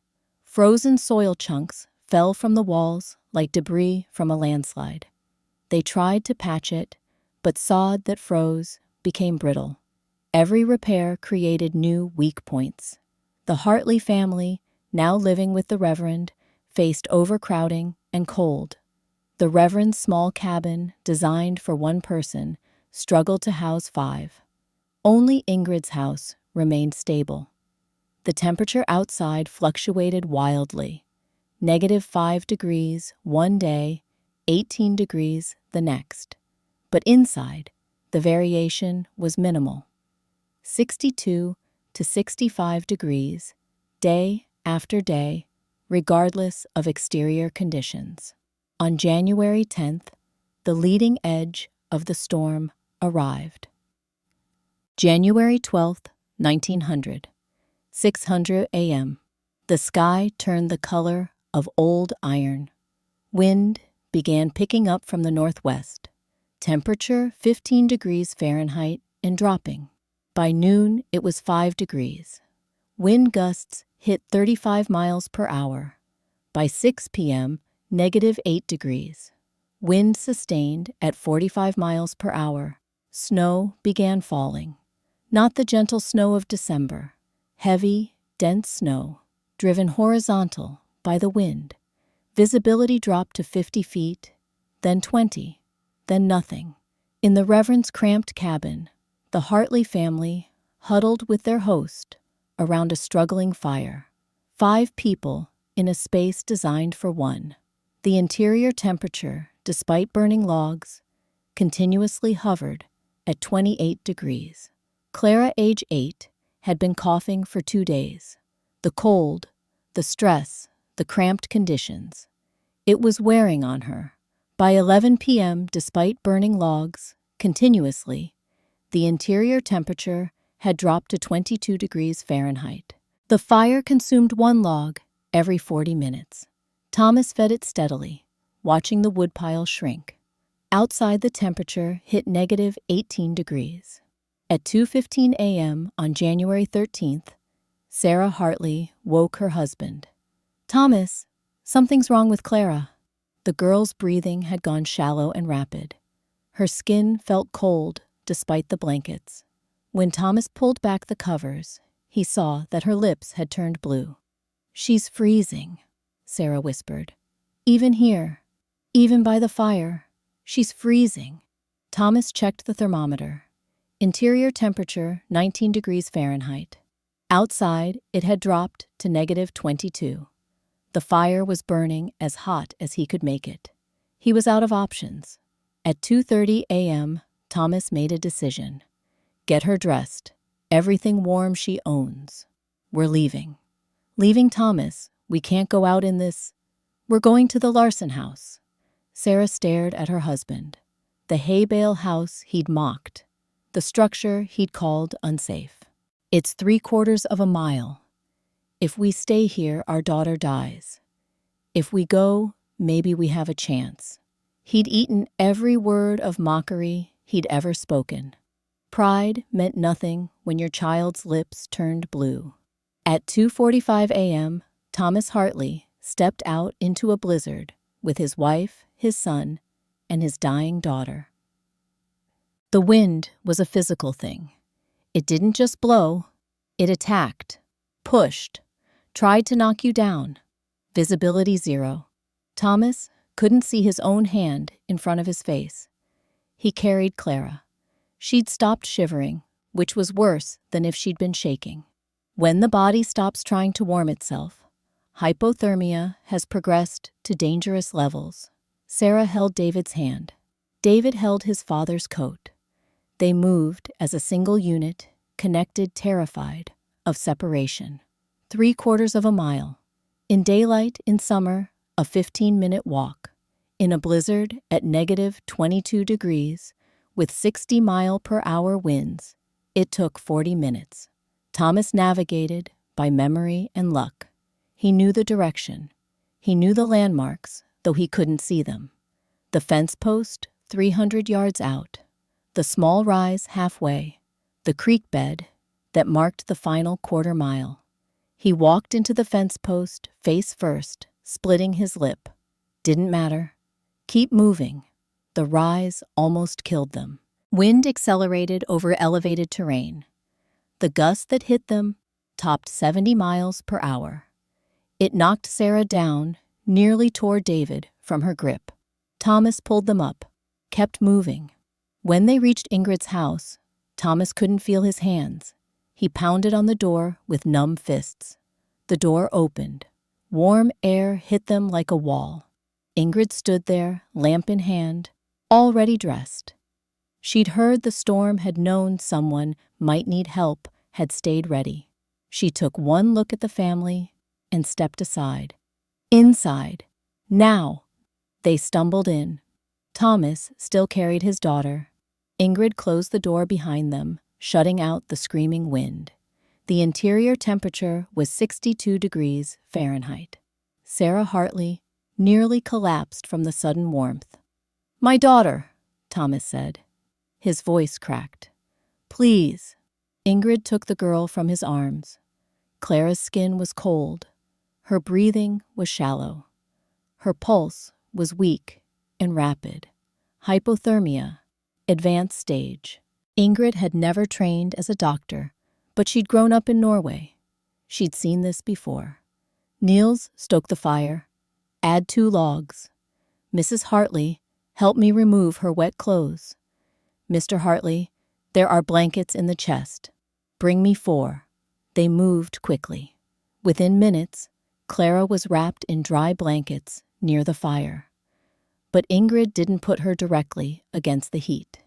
Frozen soil chunks fell from the walls like debris from a landslide. They tried to patch it, but sod that froze became brittle. Every repair created new weak points. The Hartley family, now living with the Reverend, faced overcrowding and cold. The Reverend's small cabin, designed for 1 person, struggled to house 5. Only Ingrid's house remained stable. The temperature outside fluctuated wildly. -5 degrees one day, 18 degrees the next. But inside, the variation was minimal. 62 to 65 degrees, day after day, regardless of exterior conditions. On January 10th, the leading edge of the storm arrived. January 12th, 1900, 600 a.m. The sky turned the color of old iron. Wind began picking up from the northwest. Temperature 15 degrees Fahrenheit and dropping. By noon, it was 5 degrees. Wind gusts hit 35 miles per hour. By 6 p.m., -8 degrees. Wind sustained at 45 miles per hour. Snow began falling. Not the gentle snow of December. Heavy, dense snow, driven horizontal by the wind. Visibility dropped to 50 feet, then 20, then nothing. In the Reverend's cramped cabin, the Hartley family huddled with their host around a struggling fire. 5 people in a space designed for 1. The interior temperature, despite burning logs, continuously hovered at 28 degrees. Clara, age 8, had been coughing for 2 days. The cold, the stress, the cramped conditions. It was wearing on her. By 11 p.m., despite burning logs continuously, the interior temperature had dropped to 22 degrees Fahrenheit. The fire consumed 1 log every 40 minutes. Thomas fed it steadily, watching the woodpile shrink. Outside, the temperature hit -18 degrees. At 2:15 a.m. on January 13th, Sarah Hartley woke her husband. "Thomas, something's wrong with Clara." The girl's breathing had gone shallow and rapid. Her skin felt cold despite the blankets. When Thomas pulled back the covers, he saw that her lips had turned blue. "She's freezing," Sarah whispered. "Even here, even by the fire, she's freezing." Thomas checked the thermometer. Interior temperature 19 degrees Fahrenheit. Outside, it had dropped to -22. The fire was burning as hot as he could make it. He was out of options. At 2:30 a.m., Thomas made a decision. "Get her dressed. Everything warm she owns. We're leaving." "Leaving Thomas? We can't go out in this." "We're going to the Larson house." Sarah stared at her husband. The hay bale house he'd mocked. the structure he'd called unsafe. "It's 3/4 of a mile. If we stay here, our daughter dies. If we go, maybe we have a chance." He'd eaten every word of mockery he'd ever spoken. Pride meant nothing when your child's lips turned blue. At 2:45 a.m., Thomas Hartley stepped out into a blizzard with his wife, his son, and his dying daughter. The wind was a physical thing. It didn't just blow, it attacked, pushed, tried to knock you down. Visibility 0. Thomas couldn't see his own hand in front of his face. He carried Clara. She'd stopped shivering, which was worse than if she'd been shaking. When the body stops trying to warm itself, hypothermia has progressed to dangerous levels. Sarah held David's hand. David held his father's coat. They moved as a single unit, connected, terrified of separation. 3/4 of a mile. In daylight, in summer, a 15-minute walk. In a blizzard at -22 degrees, with 60-mile-per-hour winds, it took 40 minutes. Thomas navigated by memory and luck. He knew the direction. He knew the landmarks, though he couldn't see them. The fence post 300 yards out. The small rise halfway. The creek bed that marked the final quarter mile. He walked into the fence post face first, splitting his lip. Didn't matter. Keep moving. The rise almost killed them. Wind accelerated over elevated terrain. The gust that hit them topped 70 miles per hour. It knocked Sarah down, nearly tore David from her grip. Thomas pulled them up, kept moving. When they reached Ingrid's house, Thomas couldn't feel his hands. He pounded on the door with numb fists. The door opened. Warm air hit them like a wall. Ingrid stood there, lamp in hand, already dressed. She'd heard the storm, had known someone might need help, had stayed ready. She took one look at the family and stepped aside. Inside. Now. They stumbled in. Thomas still carried his daughter. Ingrid closed the door behind them, shutting out the screaming wind. The interior temperature was 62 degrees Fahrenheit. Sarah Hartley nearly collapsed from the sudden warmth. "My daughter," Thomas said. His voice cracked. "Please." Ingrid took the girl from his arms. Clara's skin was cold. Her breathing was shallow. Her pulse was weak and rapid. Hypothermia, advanced stage. Ingrid had never trained as a doctor, but she'd grown up in Norway. She'd seen this before. Niels, stoke the fire. Add 2 logs. Mrs. Hartley, help me remove her wet clothes. Mr. Hartley, there are blankets in the chest. Bring me 4. They moved quickly. Within minutes, Clara was wrapped in dry blankets near the fire. But Ingrid didn't put her directly against the heat.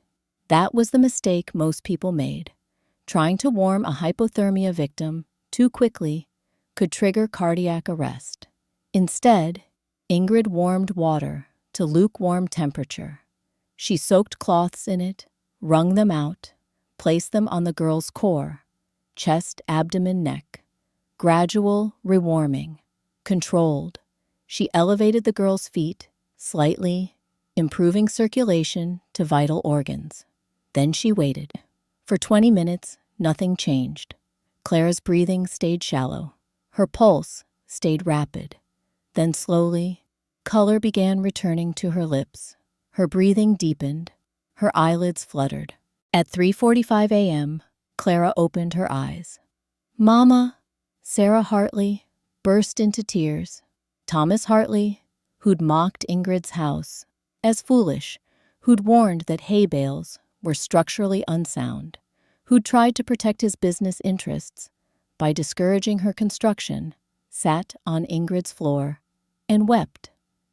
That was the mistake most people made. Trying to warm a hypothermia victim too quickly could trigger cardiac arrest. Instead, Ingrid warmed water to lukewarm temperature. She soaked cloths in it, wrung them out, placed them on the girl's core, chest, abdomen, neck. Gradual rewarming, controlled. She elevated the girl's feet slightly, improving circulation to vital organs. Then she waited. For 20 minutes, nothing changed. Clara's breathing stayed shallow. Her pulse stayed rapid. Then slowly, color began returning to her lips. Her breathing deepened. Her eyelids fluttered. At 3:45 a.m., Clara opened her eyes. "Mama!" Sarah Hartley burst into tears. Thomas Hartley, who'd mocked Ingrid's house as foolish, who'd warned that hay bales were structurally unsound, who'd tried to protect his business interests by discouraging her construction, sat on Ingrid's floor and wept.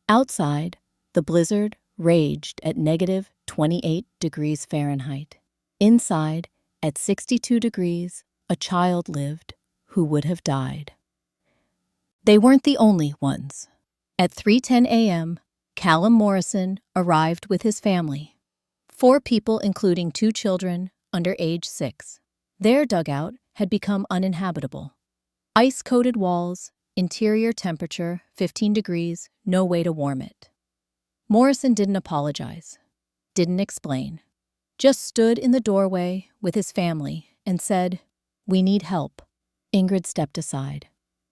Outside, the blizzard raged at -28 degrees Fahrenheit. Inside, at 62 degrees, a child lived who would have died. They weren't the only ones. At 3:10 a.m., Callum Morrison arrived with his family. 4 people, including 2 children, under age 6. Their dugout had become uninhabitable. Ice-coated walls, interior temperature 15 degrees, no way to warm it. Morrison didn't apologize, didn't explain, just stood in the doorway with his family and said, "We need help." Ingrid stepped aside.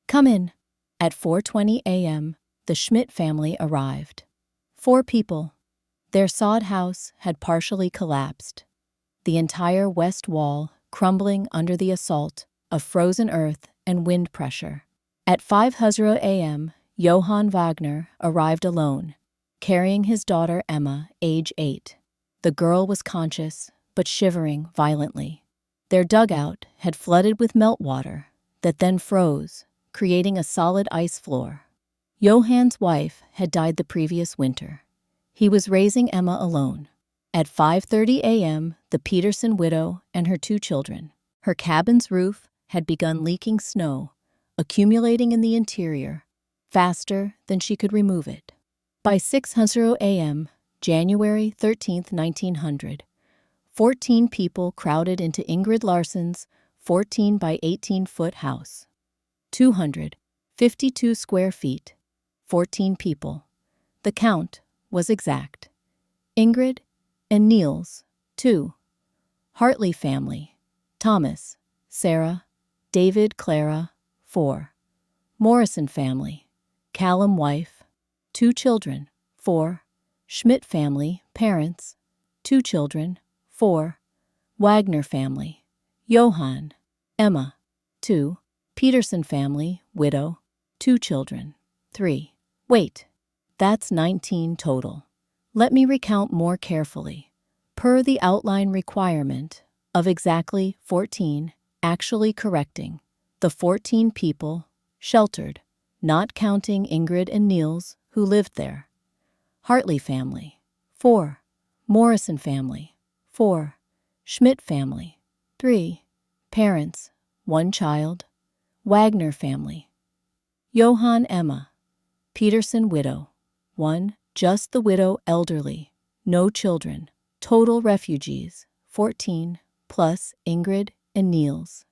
"Come in." At 4:20 a.m., the Schmidt family arrived. 4 people. Their sod house had partially collapsed, the entire west wall crumbling under the assault of frozen earth and wind pressure. At 5:00 a.m., Johann Wagner arrived alone, carrying his daughter Emma, age 8. The girl was conscious, but shivering violently. Their dugout had flooded with meltwater that then froze, creating a solid ice floor. Johann's wife had died the previous winter. He was raising Emma alone. At 5:30 a.m., the Peterson widow and her 2 children. Her cabin's roof had begun leaking snow, accumulating in the interior, faster than she could remove it. By 6:00 a.m., January 13, 1900, 14 people crowded into Ingrid Larsson's 14 by 18-foot house. 252 square feet, 14 people. The count was exact. Ingrid and Niels, 2. Hartley family, Thomas, Sarah, David, Clara, 4. Morrison family, Callum wife, 2 children, 4. Schmidt family, parents, 2 children, 4. Wagner family, Johann, Emma, 2. Peterson family, widow, 2 children, 3. Wait, that's 19 total. Let me recount more carefully. Per the outline requirement of exactly 14, actually correcting the 14 people sheltered, not counting Ingrid and Niels who lived there. Hartley family, 4. Morrison family, 4. Schmidt family, 3. Parents, 1 child. Wagner family, Johann, Emma. Peterson widow, 1. Just the widow, elderly, no children. Total refugees, 14, plus Ingrid and Niels.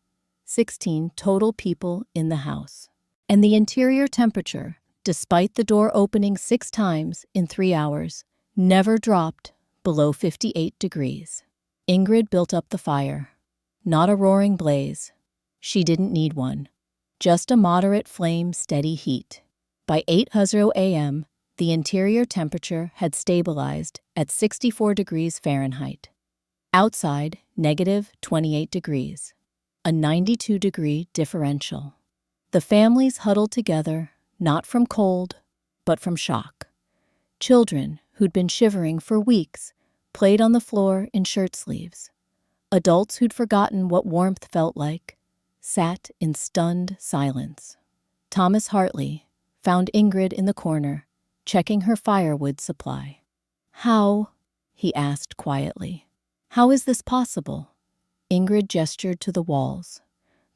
16 total people in the house. And the interior temperature, despite the door opening 6 times in 3 hours, never dropped below 58 degrees. Ingrid built up the fire. Not a roaring blaze. She didn't need one. Just a moderate flame, steady heat. By 8:00 a.m., the interior temperature had stabilized at 64 degrees Fahrenheit. Outside, negative 28 degrees. A 92-degree differential. The families huddled together, not from cold, but from shock. Children, who'd been shivering for weeks, played on the floor in shirt sleeves. Adults who'd forgotten what warmth felt like sat in stunned silence. Thomas Hartley found Ingrid in the corner, checking her firewood supply. "How?" he asked quietly. "How is this possible?" Ingrid gestured to the walls.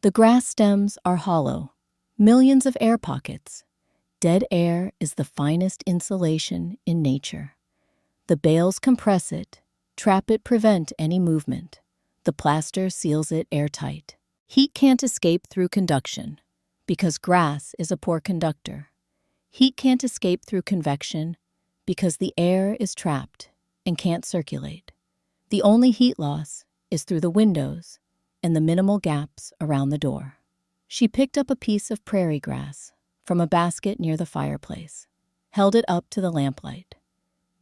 "The grass stems are hollow. Millions of air pockets. Dead air is the finest insulation in nature. The bales compress it, trap it, prevent any movement. The plaster seals it airtight. Heat can't escape through conduction, because grass is a poor conductor. Heat can't escape through convection, because the air is trapped and can't circulate. The only heat loss is through the windows and the minimal gaps around the door." She picked up a piece of prairie grass from a basket near the fireplace, held it up to the lamplight.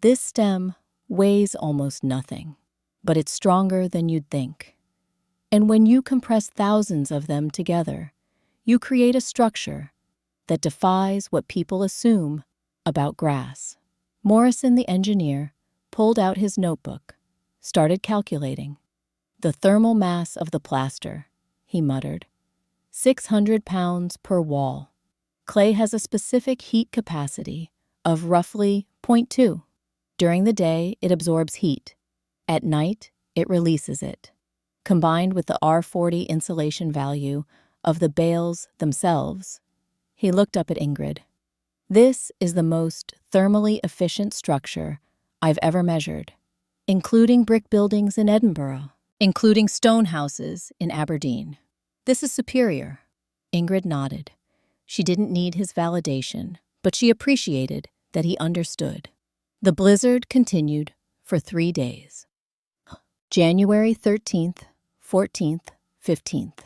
"This stem weighs almost nothing, but it's stronger than you'd think. And when you compress thousands of them together, you create a structure that defies what people assume about grass." Morrison, the engineer, pulled out his notebook, started calculating. "The thermal mass of the plaster," he muttered. 600 pounds per wall. Clay has a specific heat capacity of roughly 0.2. During the day, it absorbs heat. At night, it releases it. Combined with the R40 insulation value of the bales themselves, he looked up at Ingrid. "This is the most thermally efficient structure I've ever measured, including brick buildings in Edinburgh including stone houses in Aberdeen. This is superior. Ingrid nodded. She didn't need his validation, but she appreciated that he understood. The blizzard continued for 3 days. January 13th, 14th, 15th.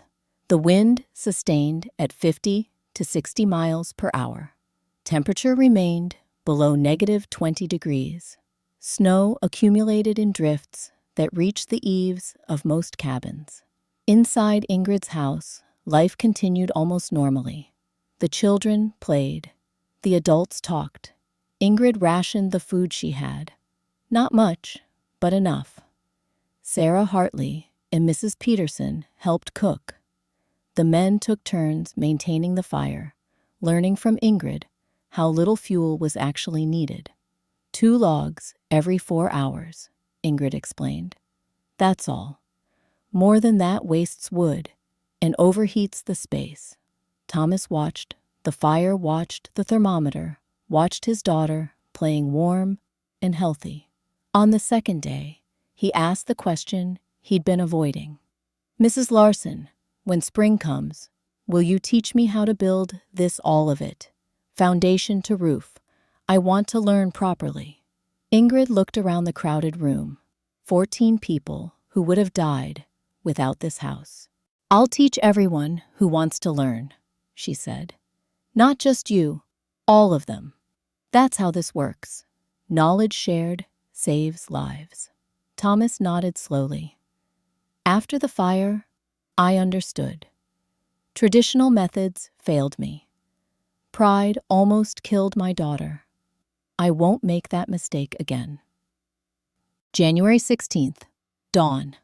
The wind sustained at 50 to 60 miles per hour. Temperature remained below -20 degrees. Snow accumulated in drifts that reached the eaves of most cabins. Inside Ingrid's house, life continued almost normally. The children played. The adults talked. Ingrid rationed the food she had. Not much, but enough. Sarah Hartley and Mrs. Peterson helped cook. The men took turns maintaining the fire, learning from Ingrid how little fuel was actually needed. 2 logs every 4 hours, Ingrid explained. That's all. More than that wastes wood and overheats the space. Thomas watched the fire, watched the thermometer, watched his daughter playing warm and healthy. On the second day, he asked the question he'd been avoiding. Mrs. Larson, when spring comes, will you teach me how to build this, all of it? Foundation to roof. I want to learn properly. Ingrid looked around the crowded room. 14 people who would have died without this house. I'll teach everyone who wants to learn, she said. Not just you, all of them. That's how this works. Knowledge shared saves lives. Thomas nodded slowly. After the fire, I understood. Traditional methods failed me. Pride almost killed my daughter. I won't make that mistake again. January 16th, dawn.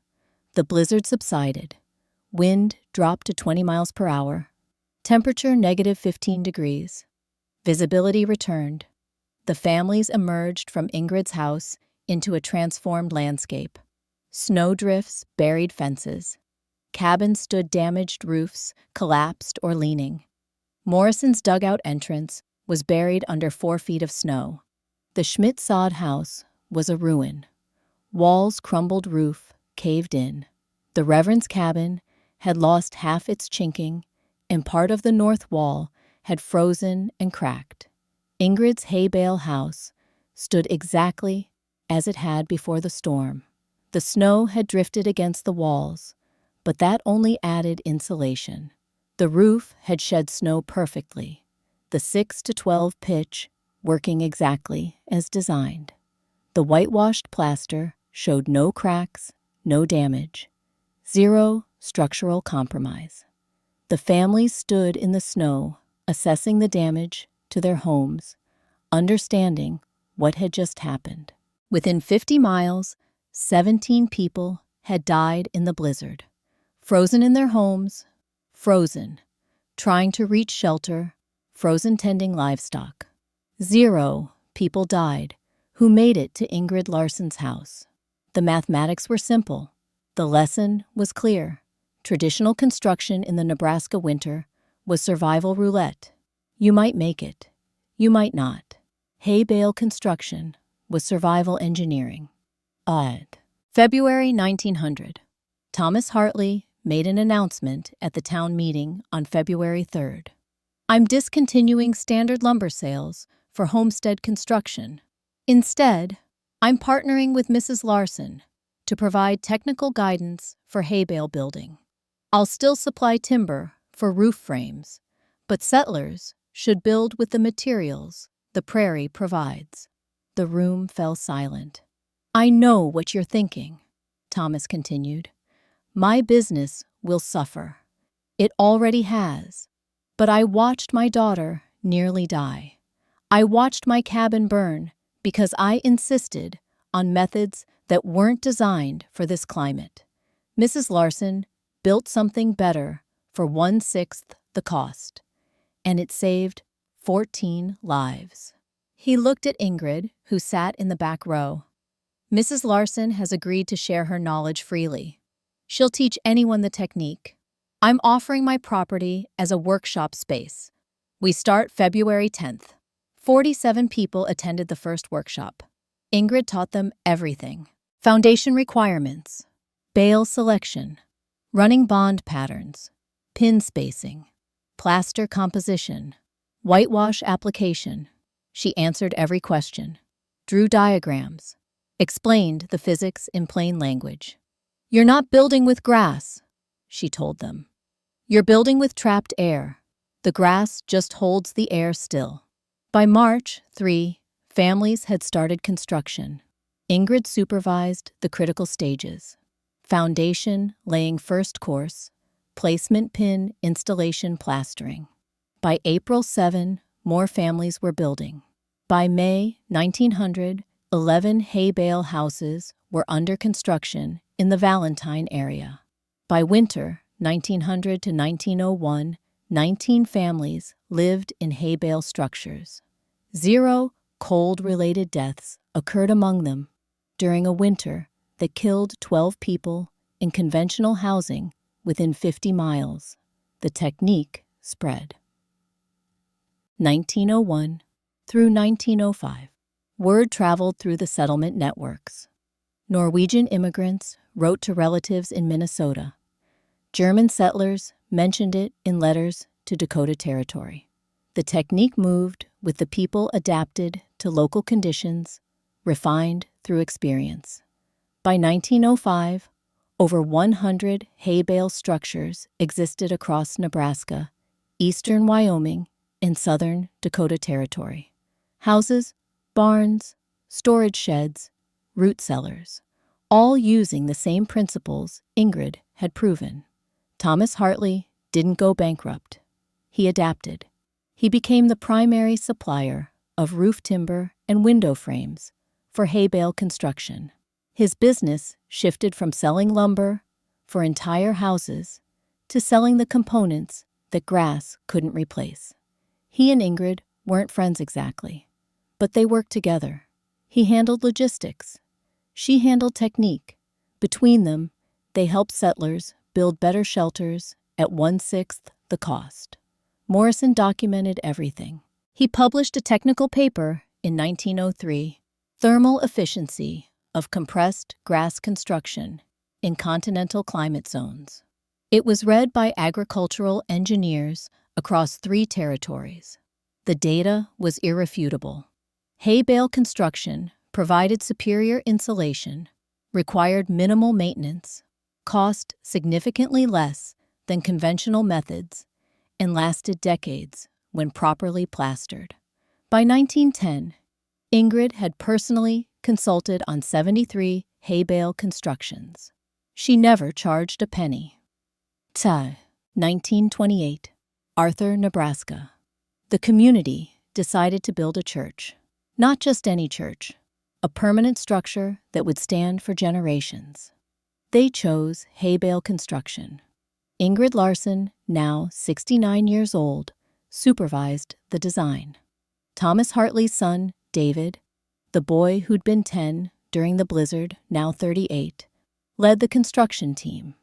The blizzard subsided. Wind dropped to 20 miles per hour. Temperature -15 degrees. Visibility returned. The families emerged from Ingrid's house into a transformed landscape. Snowdrifts buried fences. Cabins stood damaged roofs, collapsed or leaning. Morrison's dugout entrance was buried under 4 feet of snow. The Schmidt-Sod house was a ruin. Walls crumbled, roof caved in. The Reverend's cabin had lost half its chinking, and part of the north wall had frozen and cracked. Ingrid's hay bale house stood exactly as it had before the storm. The snow had drifted against the walls, but that only added insulation. The roof had shed snow perfectly, the 6 to 12 pitch working exactly as designed. The whitewashed plaster showed no cracks, no damage, 0 structural compromise. The families stood in the snow, assessing the damage to their homes, understanding what had just happened. Within 50 miles, 17 people had died in the blizzard, frozen in their homes, frozen, trying to reach shelter, frozen tending livestock. 0 people died who made it to Ingrid Larson's house. The mathematics were simple. The lesson was clear. Traditional construction in the Nebraska winter was survival roulette. You might make it. You might not. Hay bale construction was survival engineering. February 1900. Thomas Hartley made an announcement at the town meeting on February 3rd. I'm discontinuing standard lumber sales for homestead construction. Instead, I'm partnering with Mrs. Larson to provide technical guidance for hay bale building. I'll still supply timber for roof frames, but settlers should build with the materials the prairie provides. The room fell silent. I know what you're thinking, Thomas continued. My business will suffer. It already has. But I watched my daughter nearly die. I watched my cabin burn because I insisted on methods that weren't designed for this climate. Mrs. Larson built something better for 1/6 the cost, and it saved 14 lives. He looked at Ingrid, who sat in the back row. Mrs. Larson has agreed to share her knowledge freely. She'll teach anyone the technique. I'm offering my property as a workshop space. We start February 10th. 47 people attended the first workshop. Ingrid taught them everything. Foundation requirements, bale selection, running bond patterns, pin spacing, plaster composition, whitewash application. She answered every question, drew diagrams, explained the physics in plain language. "You're not building with grass," she told them. "You're building with trapped air. The grass just holds the air still." By March 3, families had started construction. Ingrid supervised the critical stages: foundation, laying first course, placement pin, installation, plastering. By April 7, more families were building. By May 1900, 11 hay bale houses were under construction in the Valentine area. By winter 1900 to 1901, 19 families lived in hay bale structures. 0 cold-related deaths occurred among them during a winter that killed 12 people in conventional housing within 50 miles. The technique spread. 1901 through 1905. Word traveled through the settlement networks. Norwegian immigrants wrote to relatives in Minnesota. German settlers mentioned it in letters to Dakota Territory. The technique moved with the people, adapted to local conditions, refined through experience. By 1905, over 100 hay bale structures existed across Nebraska, eastern Wyoming, and southern Dakota Territory. Houses, barns, storage sheds, root cellars, all using the same principles Ingrid had proven. Thomas Hartley didn't go bankrupt. He adapted. He became the primary supplier of roof timber and window frames for hay bale construction. His business shifted from selling lumber for entire houses to selling the components that grass couldn't replace. He and Ingrid weren't friends exactly, but they worked together. He handled logistics. She handled technique. Between them, they helped settlers build better shelters at 1/6 the cost. Morrison documented everything. He published a technical paper in 1903, Thermal Efficiency of Compressed Grass Construction in Continental Climate Zones. It was read by agricultural engineers across 3 territories. The data was irrefutable. Hay bale construction provided superior insulation, required minimal maintenance, cost significantly less than conventional methods, and lasted decades when properly plastered. By 1910, Ingrid had personally consulted on 73 hay bale constructions. She never charged a penny. 1928, Arthur, Nebraska. The community decided to build a church. Not just any church, a permanent structure that would stand for generations. They chose hay bale construction. Ingrid Larson, now 69 years old, supervised the design. Thomas Hartley's son, David, the boy who'd been 10 during the blizzard, now 38, led the construction team.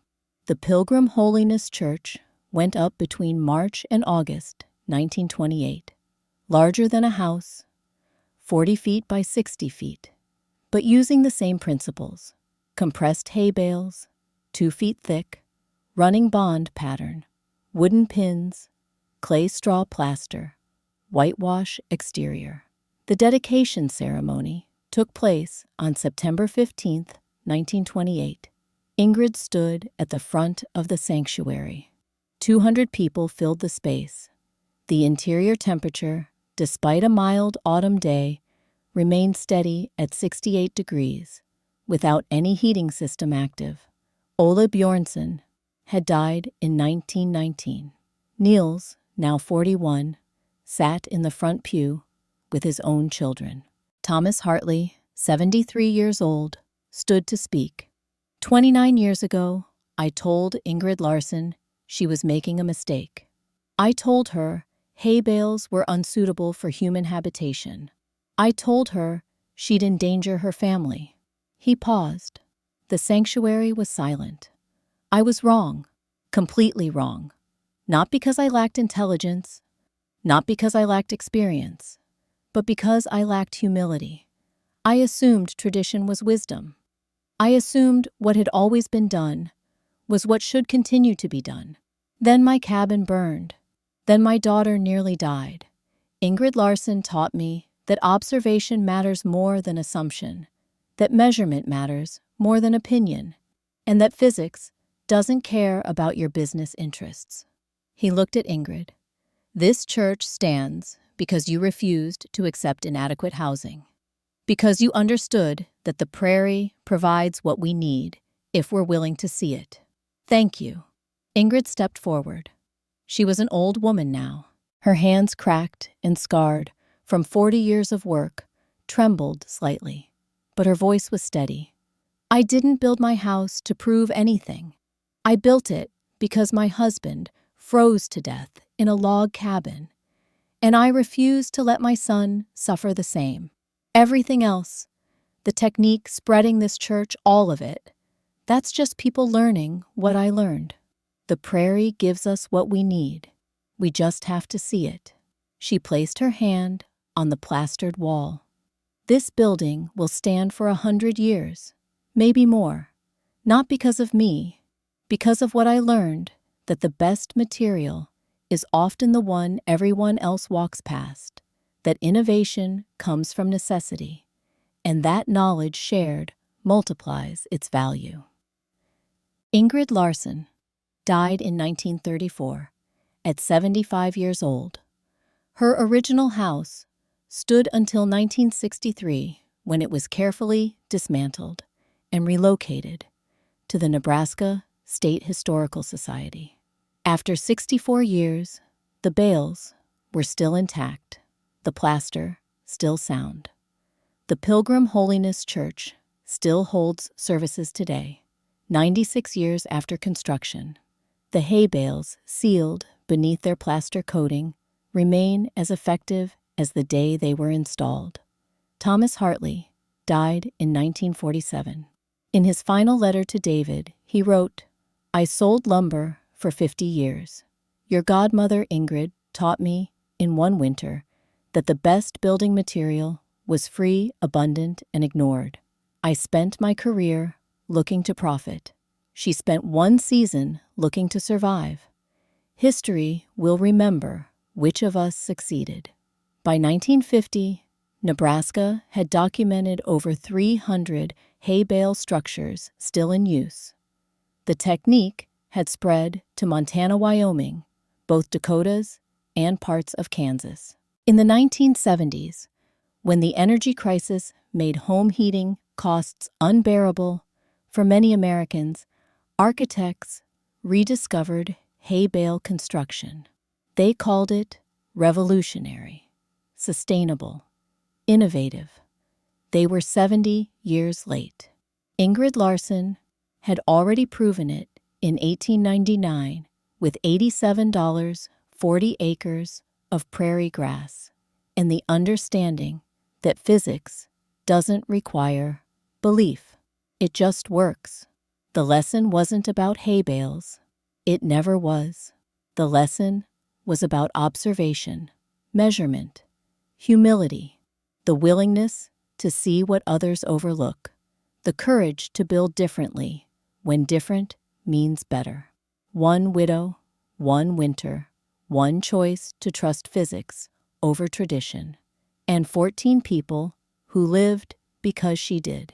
The Pilgrim Holiness Church went up between March and August 1928. Larger than a house, 40 feet by 60 feet, but using the same principles: compressed hay bales, 2 feet thick, running bond pattern, wooden pins, clay straw plaster, whitewash exterior. The dedication ceremony took place on September 15, 1928. Ingrid stood at the front of the sanctuary. 200 people filled the space. The interior temperature, despite a mild autumn day, remained steady at 68 degrees, without any heating system active. Ole Bjornson had died in 1919. Niels, now 41, sat in the front pew with his own children. Thomas Hartley, 73 years old, stood to speak. 29 years ago, I told Ingrid Larson she was making a mistake. I told her hay bales were unsuitable for human habitation. I told her she'd endanger her family. He paused. The sanctuary was silent. I was wrong, completely wrong. Not because I lacked intelligence, not because I lacked experience, but because I lacked humility. I assumed tradition was wisdom. I assumed what had always been done was what should continue to be done. Then my cabin burned. Then my daughter nearly died. Ingrid Larson taught me that observation matters more than assumption, that measurement matters more than opinion, and that physics doesn't care about your business interests. He looked at Ingrid. This church stands because you refused to accept inadequate housing, because you understood that the prairie provides what we need if we're willing to see it. Thank you. Ingrid stepped forward. She was an old woman now. Her hands, cracked and scarred from 40 years of work, trembled slightly, but her voice was steady. I didn't build my house to prove anything. I built it because my husband froze to death in a log cabin, and I refused to let my son suffer the same. Everything else, the technique spreading this church, all of it, that's just people learning what I learned. The prairie gives us what we need. We just have to see it. She placed her hand on the plastered wall. This building will stand for 100 years, maybe more, not because of me, because of what I learned, that the best material is often the one everyone else walks past, that innovation comes from necessity, and that knowledge shared multiplies its value. Ingrid Larson died in 1934, at 75 years old. Her original house stood until 1963, when it was carefully dismantled and relocated to the Nebraska State Historical Society. After 64 years, the bales were still intact, the plaster still sound. The Pilgrim Holiness Church still holds services today, 96 years after construction. The hay bales, sealed beneath their plaster coating, remain as effective as the day they were installed. Thomas Hartley died in 1947. In his final letter to David, he wrote, "I sold lumber for 50 years. Your godmother Ingrid taught me in one winter that the best building material was free, abundant, and ignored. I spent my career looking to profit. She spent one season looking to survive. History will remember which of us succeeded." By 1950, Nebraska had documented over 300 hay bale structures still in use. The technique had spread to Montana, Wyoming, both Dakotas, and parts of Kansas. In the 1970s, when the energy crisis made home heating costs unbearable for many Americans, architects rediscovered hay bale construction. They called it revolutionary, sustainable, innovative. They were 70 years late. Ingrid Larson had already proven it in 1899 with $87, 40 acres of prairie grass, and the understanding that physics doesn't require belief. It just works. The lesson wasn't about hay bales. It never was. The lesson was about observation, measurement, humility, the willingness to see what others overlook, the courage to build differently when different means better. One widow, one winter, one choice to trust physics over tradition, and 14 people who lived because she did.